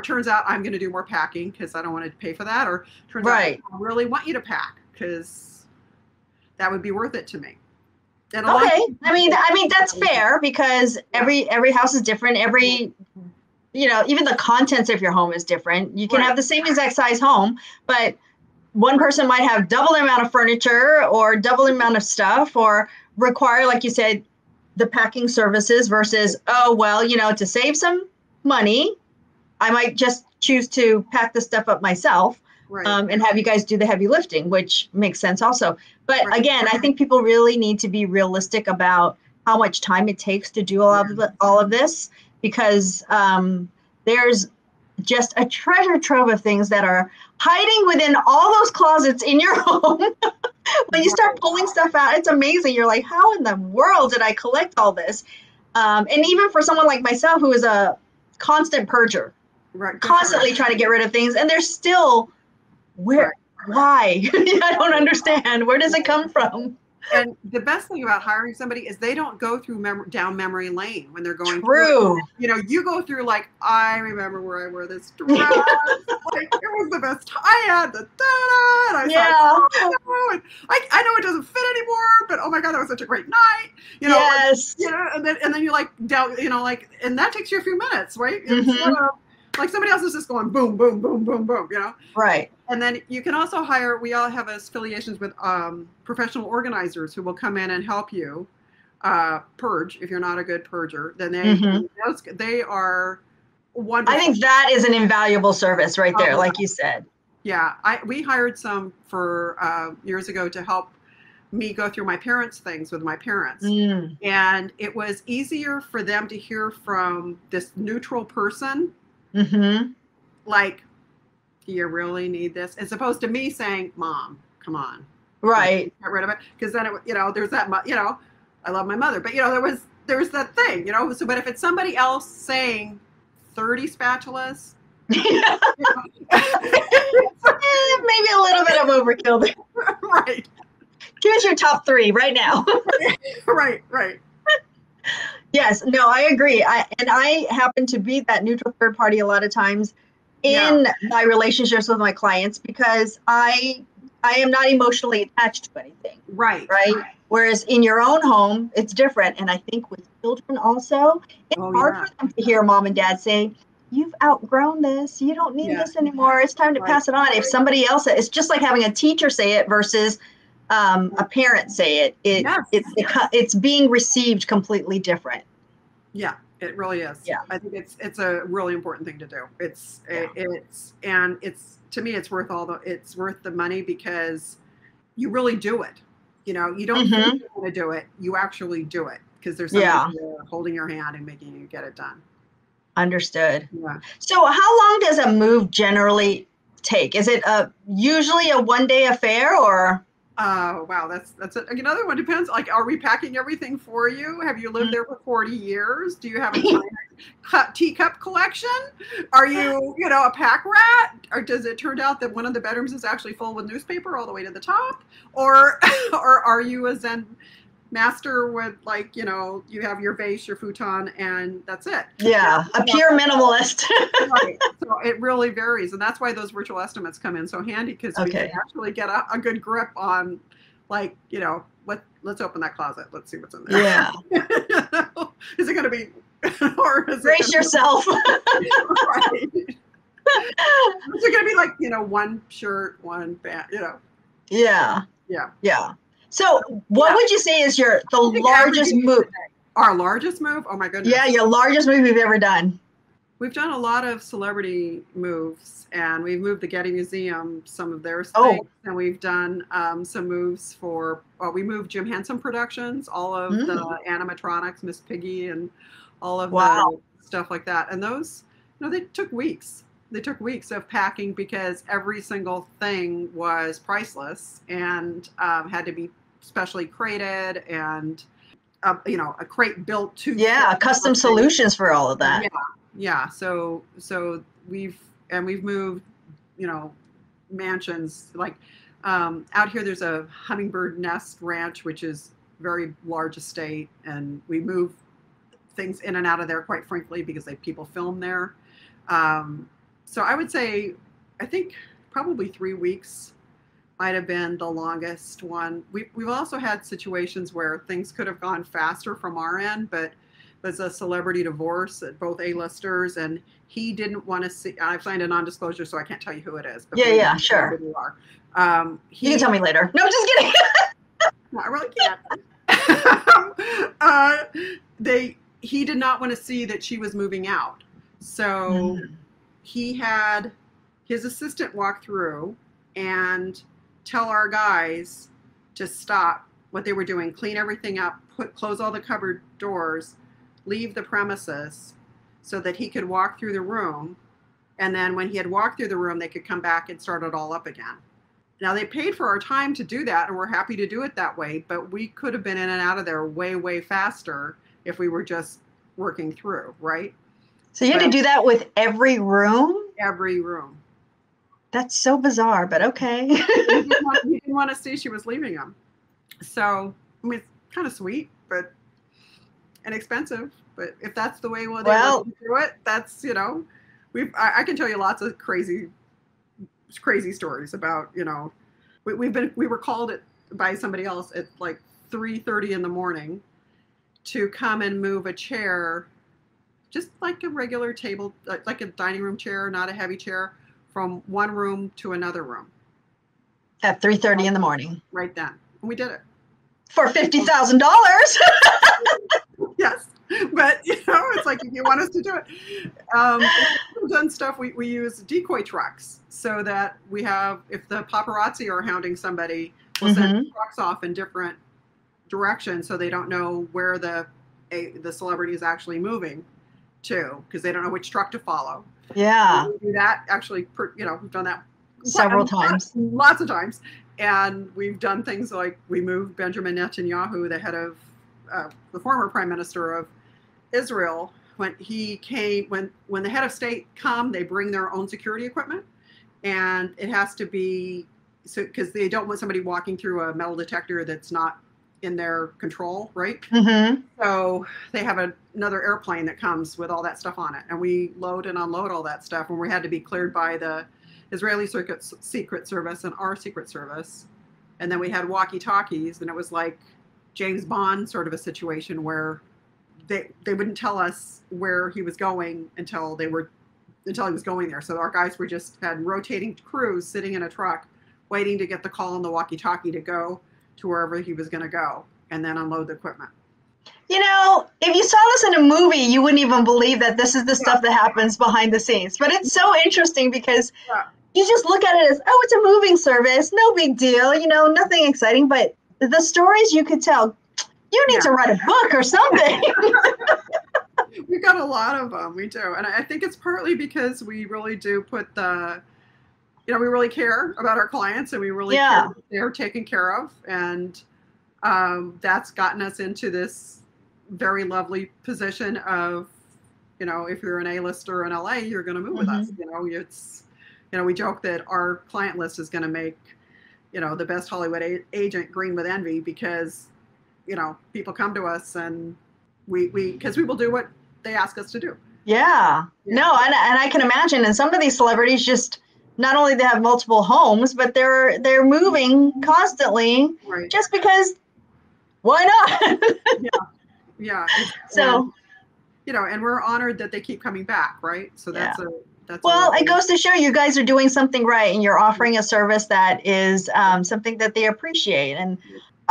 turns out I'm going to do more packing because I don't want to pay for that, or turns out I really want you to pack because that would be worth it to me. And I mean that's fair because every house is different. Even the contents of your home is different. You can have the same exact size home, but one person might have double the amount of furniture or double the amount of stuff, or require, like you said, the packing services versus, to save some money, I might just choose to pack the stuff up myself and have you guys do the heavy lifting, which makes sense also. But again, I think people really need to be realistic about how much time it takes to do all of this. Because there's just a treasure trove of things that are hiding within all those closets in your home. When you start pulling stuff out, it's amazing. You're like, how in the world did I collect all this? And even for someone like myself, who is a constant purger, Right. constantly trying to get rid of things, and there's still, why? I don't understand. Where does it come from? And the best thing about hiring somebody is they don't go through down memory lane when they're going through. You go through like, I remember where I wore this dress. Like, it was the best. I had the da-da, and I saw, and I know it doesn't fit anymore, but oh my God, that was such a great night. Yes. And then you like down, and that takes you a few minutes, right? Like somebody else is just going boom, boom, boom, boom, boom, Right. And then you can also hire, we all have affiliations with professional organizers who will come in and help you purge. If you're not a good purger, then they are wonderful. I think that is an invaluable service right there, like you said. Yeah. We hired some for years ago to help me go through my parents' things with my parents. And it was easier for them to hear from this neutral person. Like, do you really need this? As opposed to me saying, Mom, come on. Right. Get rid of it. Because then, there's that, I love my mother. But, there's that thing, So, but if it's somebody else saying 30 spatulas. Maybe a little bit of overkill there. Right. Give us your top 3 right now. Right. Yes, no, I agree. I happen to be that neutral third party a lot of times in my relationships with my clients because I am not emotionally attached to anything. Right. Whereas in your own home, it's different. And I think with children also, it's hard for them to hear mom and dad say, you've outgrown this. You don't need this anymore. It's time to pass it on. If somebody else, it's just like having a teacher say it versus a parent say it. It's being received completely different. Yeah, it really is. Yeah. I think it's a really important thing to do. It's to me, it's worth it's worth the money because you really do it. You don't think you're going to do it. You actually do it because there's somebody there holding your hand and making you get it done. Understood. Yeah. So how long does a move generally take? Is it usually a one-day affair or? Oh, wow. That's another one. Depends. Like, are we packing everything for you? Have you lived there for 40 years? Do you have a teacup collection? Are you, a pack rat? Or does it turn out that one of the bedrooms is actually full with newspaper all the way to the top? Or are you a Zen master with you have your vase, your futon, and that's it? Yeah, a pure minimalist. Right. So it really varies. And that's why those virtual estimates come in so handy because we can actually get a good grip on let's open that closet. Let's see what's in there. Yeah. Is it going to be, or is brace yourself. Right. Is it going to be one shirt, one pant, Yeah. Yeah. Yeah. So what would you say is the largest move? Our largest move? Oh my goodness. Yeah, your largest move you've ever done. We've done a lot of celebrity moves, and we've moved the Getty Museum, some of their things, and we've done some moves we moved Jim Henson Productions, all of the animatronics, Miss Piggy, and all of the stuff like that. And those, they took weeks. They took weeks of packing because every single thing was priceless and had to be specially crated and, a crate built to. Yeah, custom solutions for all of that. Yeah. So we've moved, mansions like out here. There's a hummingbird nest ranch, which is very large estate, and we move things in and out of there, quite frankly, because people film there. So I would say, I think probably 3 weeks might have been the longest one. We've also had situations where things could have gone faster from our end, but there's a celebrity divorce at both A-listers, and he didn't want to see. I've signed a non-disclosure, so I can't tell you who it is. But yeah, sure. Who you are. You can tell me later. No, just kidding. No, I really can't. He did not want to see that she was moving out, so he had his assistant walk through and tell our guys to stop what they were doing, clean everything up, close all the cupboard doors, leave the premises so that he could walk through the room. And then when he had walked through the room, they could come back and start it all up again. Now, they paid for our time to do that, and we're happy to do it that way, but we could have been in and out of there way, way faster if we were just working through, right? So you had to do that with every room? Every room. That's so bizarre, but okay. He didn't want to see she was leaving him. So, I mean, it's kind of sweet, but inexpensive. But if that's the way they want to do it, that's, you know, I can tell you lots of crazy stories about, you know, we were called by somebody else at like 3:30 in the morning to come and move a chair, just like a regular table, like a dining room chair, not a heavy chair, from one room to another room. At 3:30 in the morning. Right then. And we did it. For $50,000. Yes. But, you know, it's like, if you want us to do it. We've done stuff, we use decoy trucks so that we have, if the paparazzi are hounding somebody, we'll send trucks off in different directions so they don't know where the celebrity is actually moving to, because they don't know which truck to follow. Yeah. We do that actually, you know, we've done that several times. Lots of times. And we've done things like we moved Benjamin Netanyahu, the head of the former prime minister of Israel. When he came, when the head of state come, they bring their own security equipment, and it has to be so, because they don't want somebody walking through a metal detector that's not in their control, right? Mm-hmm. So they have another airplane that comes with all that stuff on it, and we load and unload all that stuff, and we had to be cleared by the Israeli Secret Service and our Secret Service. And then we had walkie-talkies, and it was like James Bond sort of a situation where they wouldn't tell us where he was going until he was going there. So our guys had rotating crews sitting in a truck waiting to get the call on the walkie-talkie to go to wherever he was going to go and then unload the equipment. You know, if you saw this in a movie, you wouldn't even believe that this is the stuff that happens behind the scenes. But it's so interesting because you just look at it as, oh, it's a moving service, no big deal, you know, nothing exciting. But the stories you could tell, you need to write a book or something. We've got a lot of them. We do. And I think it's partly because we really do put we really care about our clients, and we really care that they're taken care of. And that's gotten us into this very lovely position of, you know, if you're an A-lister in LA, you're going to move with us. You know, we joke that our client list is going to make, you know, the best Hollywood agent green with envy, because, you know, people come to us and because we will do what they ask us to do. Yeah. No, and I can imagine. And some of these celebrities just, not only they have multiple homes, but they're moving constantly just because why not? Yeah. So, you know, and we're honored that they keep coming back, right? So that's it goes to show you guys are doing something right, and you're offering a service that is something that they appreciate. And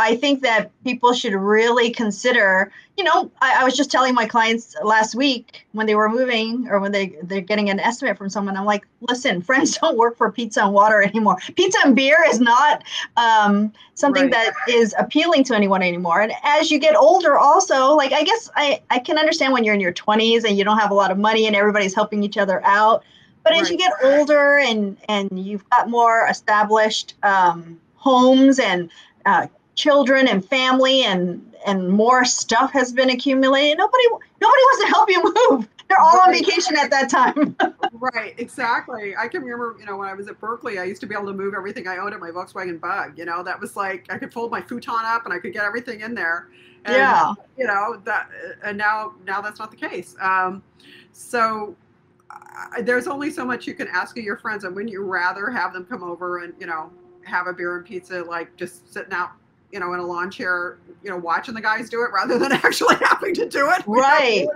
I think that people should really consider, you know, I was just telling my clients last week when they were moving, or when they're getting an estimate from someone, I'm like, listen, friends don't work for pizza and water anymore. Pizza and beer is not something that is appealing to anyone anymore. And as you get older also, like, I guess I can understand when you're in your 20s and you don't have a lot of money and everybody's helping each other out. But as you get older and you've got more established homes and children and family and more stuff has been accumulated, nobody wants to help you move. They're all on vacation at that time. Right, exactly. I can remember, you know, when I was at Berkeley, I used to be able to move everything I owned in my Volkswagen Bug. You know, that was like, I could fold my futon up and I could get everything in there. And, you know, and now that's not the case. So there's only so much you can ask of your friends, and wouldn't you rather have them come over and, you know, have a beer and pizza, like just sitting out, you know, in a lawn chair, you know, watching the guys do it rather than actually having to do it. Right.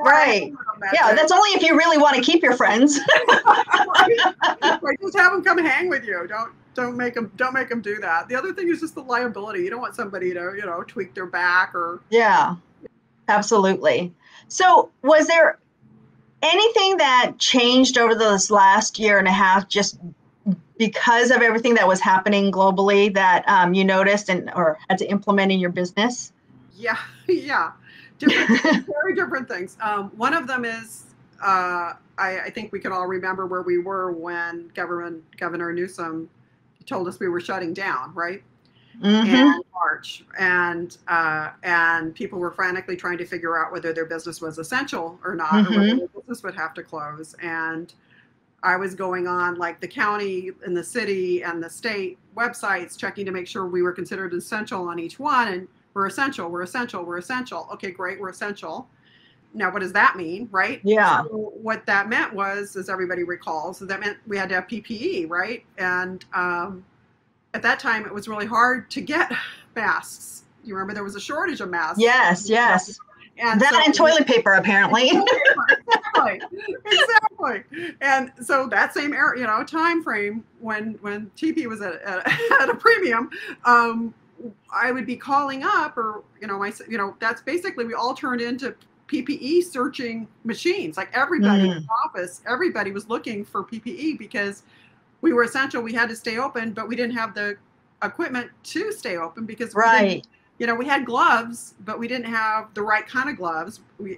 Yeah, that's only if you really want to keep your friends. Right. Just have them come hang with you. Don't make them do that. The other thing is just the liability. You don't want somebody to, you know, tweak their back or. Yeah, absolutely. So was there anything that changed over this last year and a half, just because of everything that was happening globally, that you noticed or had to implement in your business? Yeah. Very different things. One of them is, I think we can all remember where we were when Governor Newsom told us we were shutting down, right? and March, and people were frantically trying to figure out whether their business was essential or not, or whether their business would have to close. And I was going on like the county and the city and the state websites, checking to make sure we were considered essential on each one. And we're essential, we're essential, we're essential. Okay, great, we're essential. Now, what does that mean, right? Yeah. So what that meant was, as everybody recalls, that meant we had to have PPE, right? And at that time, it was really hard to get masks. You remember there was a shortage of masks. Yes, yes. And that and toilet paper, apparently. Exactly. And so that same era, time frame when TP was at a premium, I would be calling up, or that's basically, we all turned into PPE searching machines. Like everybody in the office, everybody was looking for PPE because we were essential. We had to stay open, but we didn't have the equipment to stay open because we had gloves, but we didn't have the right kind of gloves. We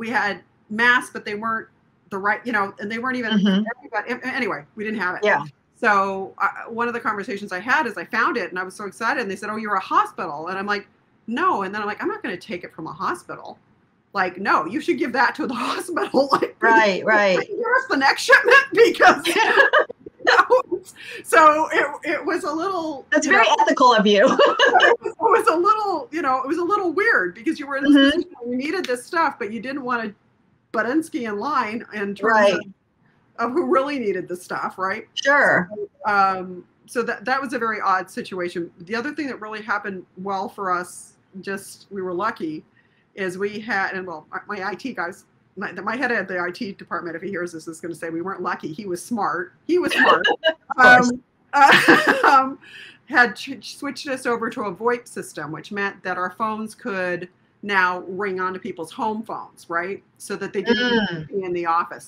had masks, but they weren't the right, and they weren't even everybody. Anyway, we didn't have it. Yeah. So one of the conversations I had is I found it and I was so excited, and they said, "Oh, you're a hospital." And I'm like, "No." And then I'm like, "I'm not going to take it from a hospital. Like, no, you should give that to the hospital." Like, right. Give us the next shipment because. So it was a little. That's very ethical of you. It was a little, it was a little weird because you were in this position where you needed this stuff, but you didn't want to Buttinsky in line in terms of who really needed the stuff, right? Sure. So that was a very odd situation. The other thing that really happened well for us, we were lucky, is we had, and well, my IT guys, my head of the IT department, if he hears this, is going to say we weren't lucky. He was smart. Had switched us over to a VoIP system, which meant that our phones could now ring onto people's home phones, right? So that they didn't be in the office,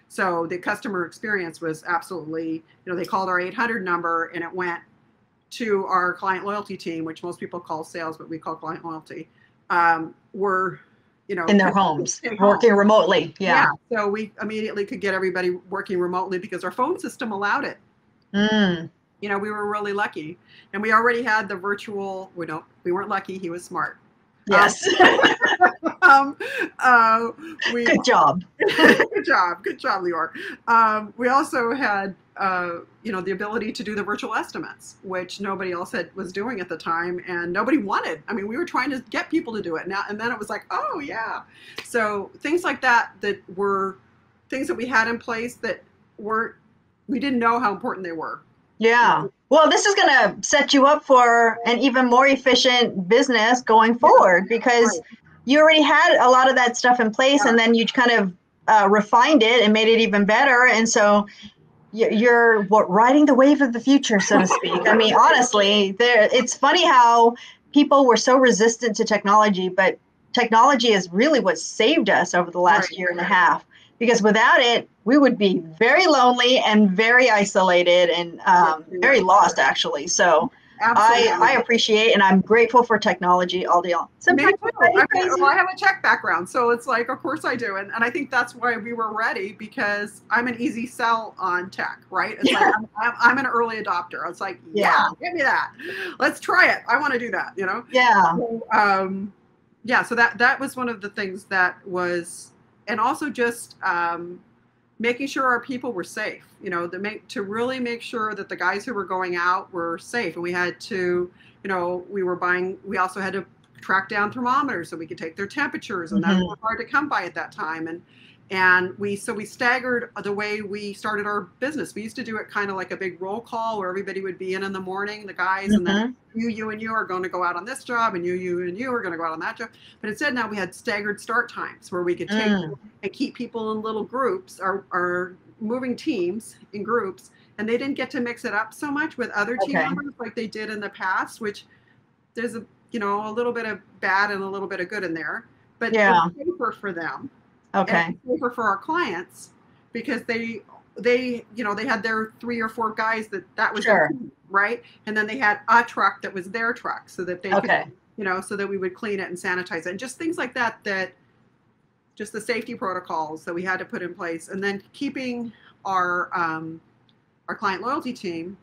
so the customer experience was absolutely, they called our 800 number and it went to our client loyalty team, which most people call sales, but we call client loyalty. Were in their homes, working remotely. Yeah. So we immediately could get everybody working remotely because our phone system allowed it. We were really lucky, and we already had the virtual. We weren't lucky. He was smart. Yes. Good job. Good job, Lior. We also had, the ability to do the virtual estimates, which nobody else was doing at the time, and nobody wanted. I mean, we were trying to get people to do it now, and then it was like, oh yeah. So things like that were things that we had in place that we didn't know how important they were. Yeah. Well, this is going to set you up for an even more efficient business going forward, because you already had a lot of that stuff in place, and then you kind of refined it and made it even better. And so you're riding the wave of the future, so to speak. I mean, honestly, it's funny how people were so resistant to technology, but technology is really what saved us over the last year and a half. Because without it, we would be very lonely and very isolated and very lost, actually. So I appreciate and I'm grateful for technology all day long. Sometimes I have a tech background, so it's like, of course I do. And I think that's why we were ready, because I'm an easy sell on tech, right? It's like I'm an early adopter. It's like, give me that. Let's try it. I want to do that, Yeah. So, so that was one of the things that was. And also just making sure our people were safe, to really make sure that the guys who were going out were safe. And we had to, we also had to track down thermometers so we could take their temperatures, and that was hard to come by at that time. And we staggered the way we started our business. We used to do it kind of like a big roll call where everybody would be in the morning, the guys, and then you and you are going to go out on this job, and you and you are going to go out on that job. But instead now we had staggered start times where we could take and keep people in little groups, or moving teams in groups, and they didn't get to mix it up so much with other team members like they did in the past, which there's a little bit of bad and a little bit of good in there, but it's safer for them. Okay. And safer for our clients, because they had their 3 or 4 guys that was their team, right? And then they had a truck that was their truck, so that they could, so that we would clean it and sanitize it, and just things like that just the safety protocols that we had to put in place. And then keeping our client loyalty team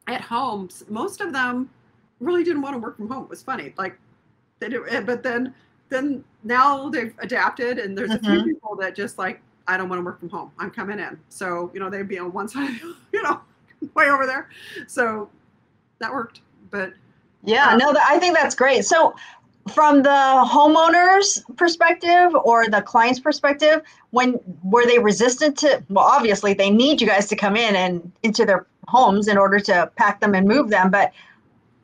at home, most of them really didn't want to work from home. It was funny. Like they do, but then now they've adapted, and there's a few people that just like, I don't want to work from home. I'm coming in. So, they'd be on one side, way over there. So that worked. But yeah, no, I think that's great. So from the homeowner's perspective or the client's perspective, were they resistant to, well, obviously they need you guys to come in and into their homes in order to pack them and move them, but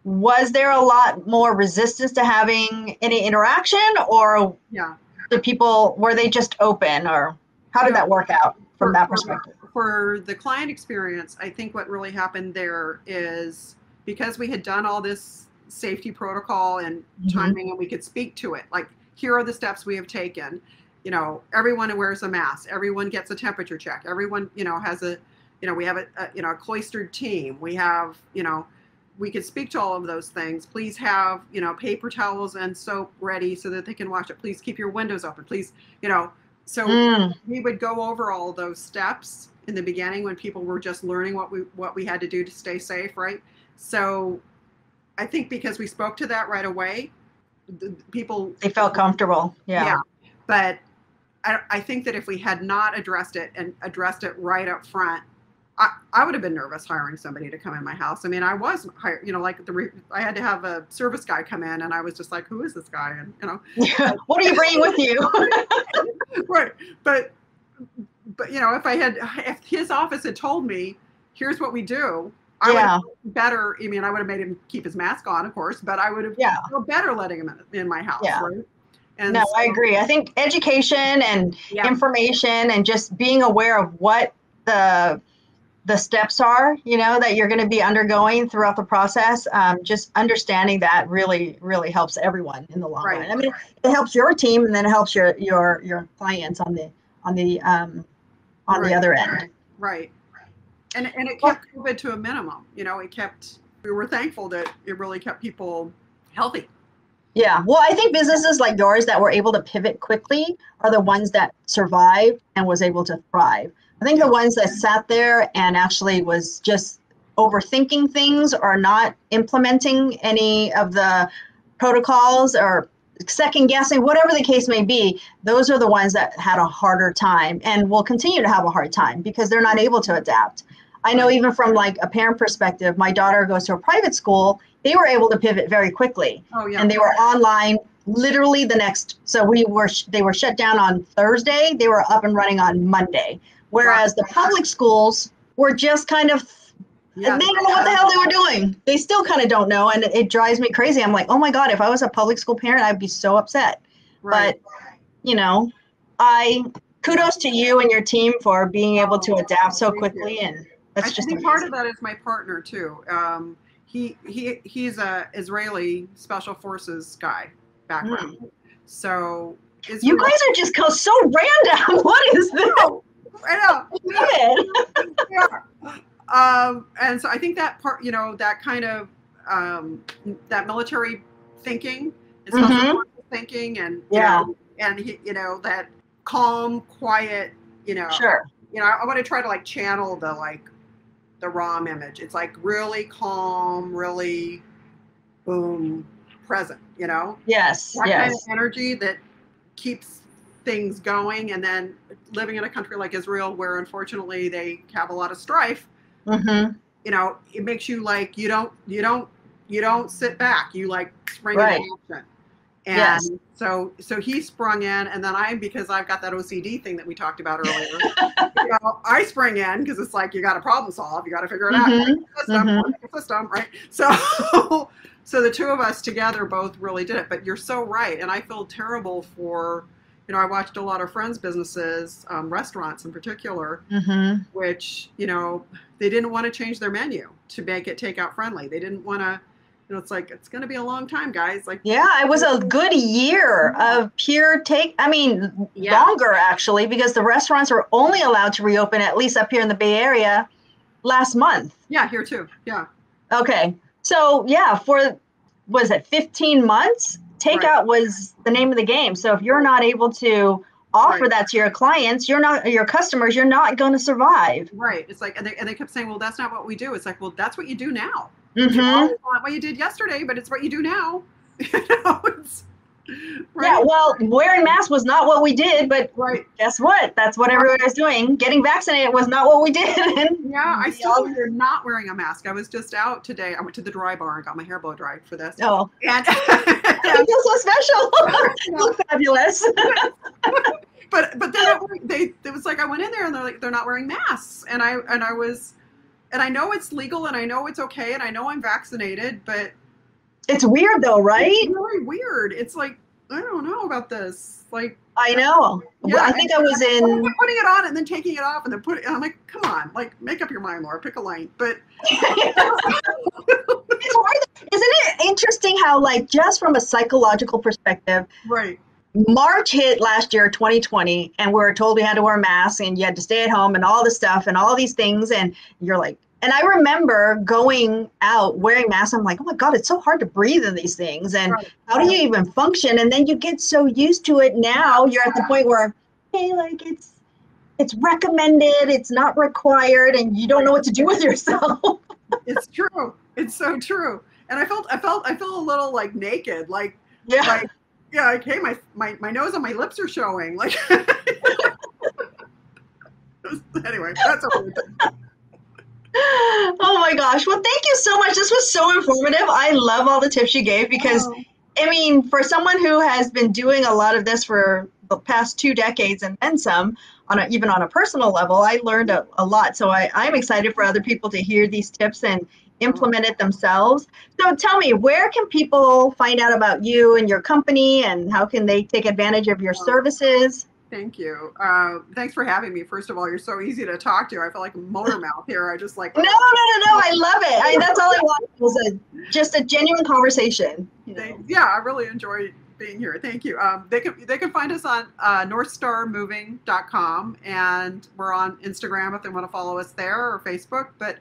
was there a lot more resistance to having any interaction, or were they just open, or how did that work out from that perspective? For the client experience, I think what really happened there is because we had done all this safety protocol and timing, and we could speak to it. Like, here are the steps we have taken. Everyone wears a mask. Everyone gets a temperature check. Everyone, has a, we have a cloistered team. We have, we could speak to all of those things. Please have, paper towels and soap ready so that they can wash it. Please keep your windows open. Please, So we would go over all those steps in the beginning when people were just learning what we had to do to stay safe, right? So I think because we spoke to that right away, they felt comfortable. Yeah. But I think that if we had not addressed it right up front, I would have been nervous hiring somebody to come in my house. I mean, I was hired, I had to have a service guy come in, and I was just like, who is this guy? And, what are you bringing with you? Right. But, if his office had told me, here's what we do, I would have better. I mean, I would have made him keep his mask on, of course, but I would have felt better letting him in my house. Yeah. Right? And no, I agree. I think education and information and just being aware of what the steps are, that you're going to be undergoing throughout the process. Just understanding that really, really helps everyone in the long run. I mean, it helps your team, and then it helps your clients on the other end. Right. And it kept COVID to a minimum. We were thankful that it really kept people healthy. Yeah. Well, I think businesses like yours that were able to pivot quickly are the ones that survived and was able to thrive. I think the ones that sat there and actually was just overthinking things or not implementing any of the protocols or second guessing, whatever the case may be, those are the ones that had a harder time and will continue to have a hard time because they're not able to adapt. I know even from like a parent perspective, my daughter goes to a private school, they were able to pivot very quickly. And they were online literally they were shut down on Thursday, they were up and running on Monday. Whereas the public schools were just kind of, they don't know what the hell they were doing. They still kind of don't know. And it drives me crazy. I'm like, oh my God, if I was a public school parent, I'd be so upset. Right. But, kudos to you and your team for being able to adapt so quickly. And that's just amazing. Part of that is my partner too. He's a Israeli special forces guy background. So you guys are just so random. What is this? I know. And so I think that part, that kind of that military thinking, and thinking, and that calm, quiet, Sure. I want to try to channel the ROM image. It's really calm, really boom, present. Yes. That kind of energy that keeps things going. And then living in a country like Israel, where unfortunately they have a lot of strife, it makes you you don't sit back. You spring into action. And so he sprung in, and then because I've got that OCD thing that we talked about earlier, I sprang in because it's you got a problem solve, you got to figure it out. System, right? So the two of us together both really did it. But you're so right, and I feel terrible for. I watched a lot of friends' businesses, restaurants in particular, which, they didn't want to change their menu to make it takeout friendly. They didn't want to, it's it's going to be a long time, guys. It was a good year of pure longer actually, because the restaurants were only allowed to reopen, at least up here in the Bay Area, last month. Yeah, here too. Yeah. Okay. So was it 15 months? Takeout was the name of the game. So if you're not able to offer that to your clients, your customers, you're not going to survive. Right. It's like, and they kept saying, well, that's not what we do. It's like, well, that's what you do now. Mm-hmm. It's not what you did yesterday, but it's what you do now. Right? Yeah, well, wearing masks was not what we did, but guess what? That's what everyone is doing. Getting vaccinated was not what we did. Yeah, I still are not wearing a mask. I was just out today. I went to the dry bar and got my hair blow dried for this. Oh. And I feel so special. You look fabulous. But then it was like I went in there and they're like, they're not wearing masks. And I know it's legal and I know it's okay and I know I'm vaccinated, but it's weird though, right? It's really weird. It's like, I don't know about this. Like, I know. Yeah, I think I was in putting it on and then taking it off and then putting it. I'm like, come on, like, make up your mind, Laura. Pick a lane. But it's hard. Isn't it interesting how, like, just from a psychological perspective, right? March hit last year, 2020, and we were told we had to wear masks and you had to stay at home and all this stuff and all these things, and you're like. And I remember going out wearing masks. I'm like, oh my God, it's so hard to breathe in these things. And how do you even function? And then you get so used to it. Now you're at the point where, hey, like it's recommended, it's not required, and you don't know what to do with yourself. It's true. It's so true. And I felt a little like naked, like, yeah, like, hey, my nose and my lips are showing. Like, anyway, that's a weird thing. Oh my gosh. Well, thank you so much. This was so informative. I love all the tips you gave because, I mean, for someone who has been doing a lot of this for the past 2 decades and then some, even on a personal level, I learned a lot. So I'm excited for other people to hear these tips and implement it themselves. So tell me, where can people find out about you and your company and how can they take advantage of your services? Thank you. Thanks for having me. First of all, you're so easy to talk to. I feel like a motor mouth here. I just like. No. I love it. That's all I want was just a genuine conversation. Yeah, I really enjoyed being here. Thank you. They can find us on NorthstarMoving.com, and we're on Instagram if they want to follow us there, or Facebook. But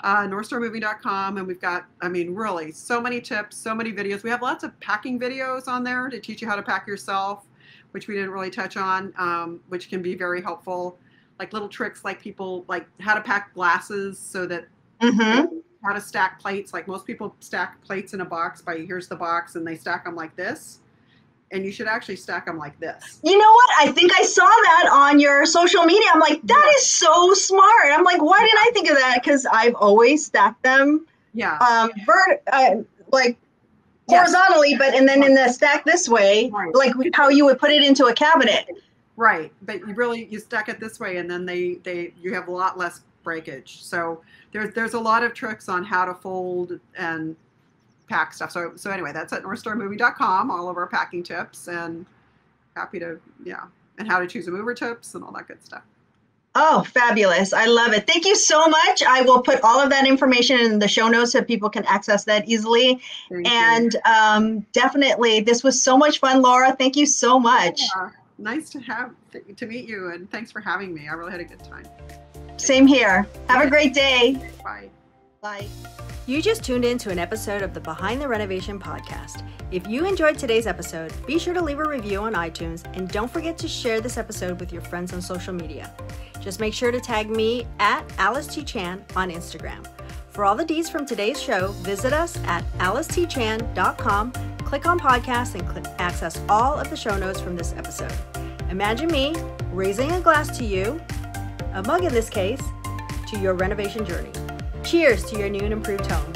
NorthstarMoving.com, and we've got, I mean, really so many tips, so many videos. We have lots of packing videos on there to teach you how to pack yourself, which we didn't really touch on, which can be very helpful. Like little tricks, like people, like how to pack glasses so that how to stack plates. Like most people stack plates in a box by here's the box and they stack them like this. And you should actually stack them like this. You know what? I think I saw that on your social media. I'm like, that is so smart. I'm like, why didn't I think of that? Because I've always stacked them. Yeah. Like horizontally, but and then in the stack this way, like how you would put it into a cabinet. Right, but you stack it this way, and then you have a lot less breakage. So there's a lot of tricks on how to fold and pack stuff. So anyway, that's at NorthstarMoving.com. All of our packing tips, and happy to and how to choose a mover tips and all that good stuff. Oh, fabulous. I love it. Thank you so much. I will put all of that information in the show notes so people can access that easily. And definitely, this was so much fun, Laura. Thank you so much. Yeah, nice to meet you, and thanks for having me. I really had a good time. Same here. Have a great day. Bye. Bye. You just tuned in to an episode of the Behind the Renovation podcast. If you enjoyed today's episode, be sure to leave a review on iTunes and don't forget to share this episode with your friends on social media. Just make sure to tag me at Alice T. Chan on Instagram. For all the D's from today's show, visit us at alicetchan.com, click on podcasts, and access all of the show notes from this episode. Imagine me raising a glass to you, a mug in this case, to your renovation journey. Cheers to your new and improved home.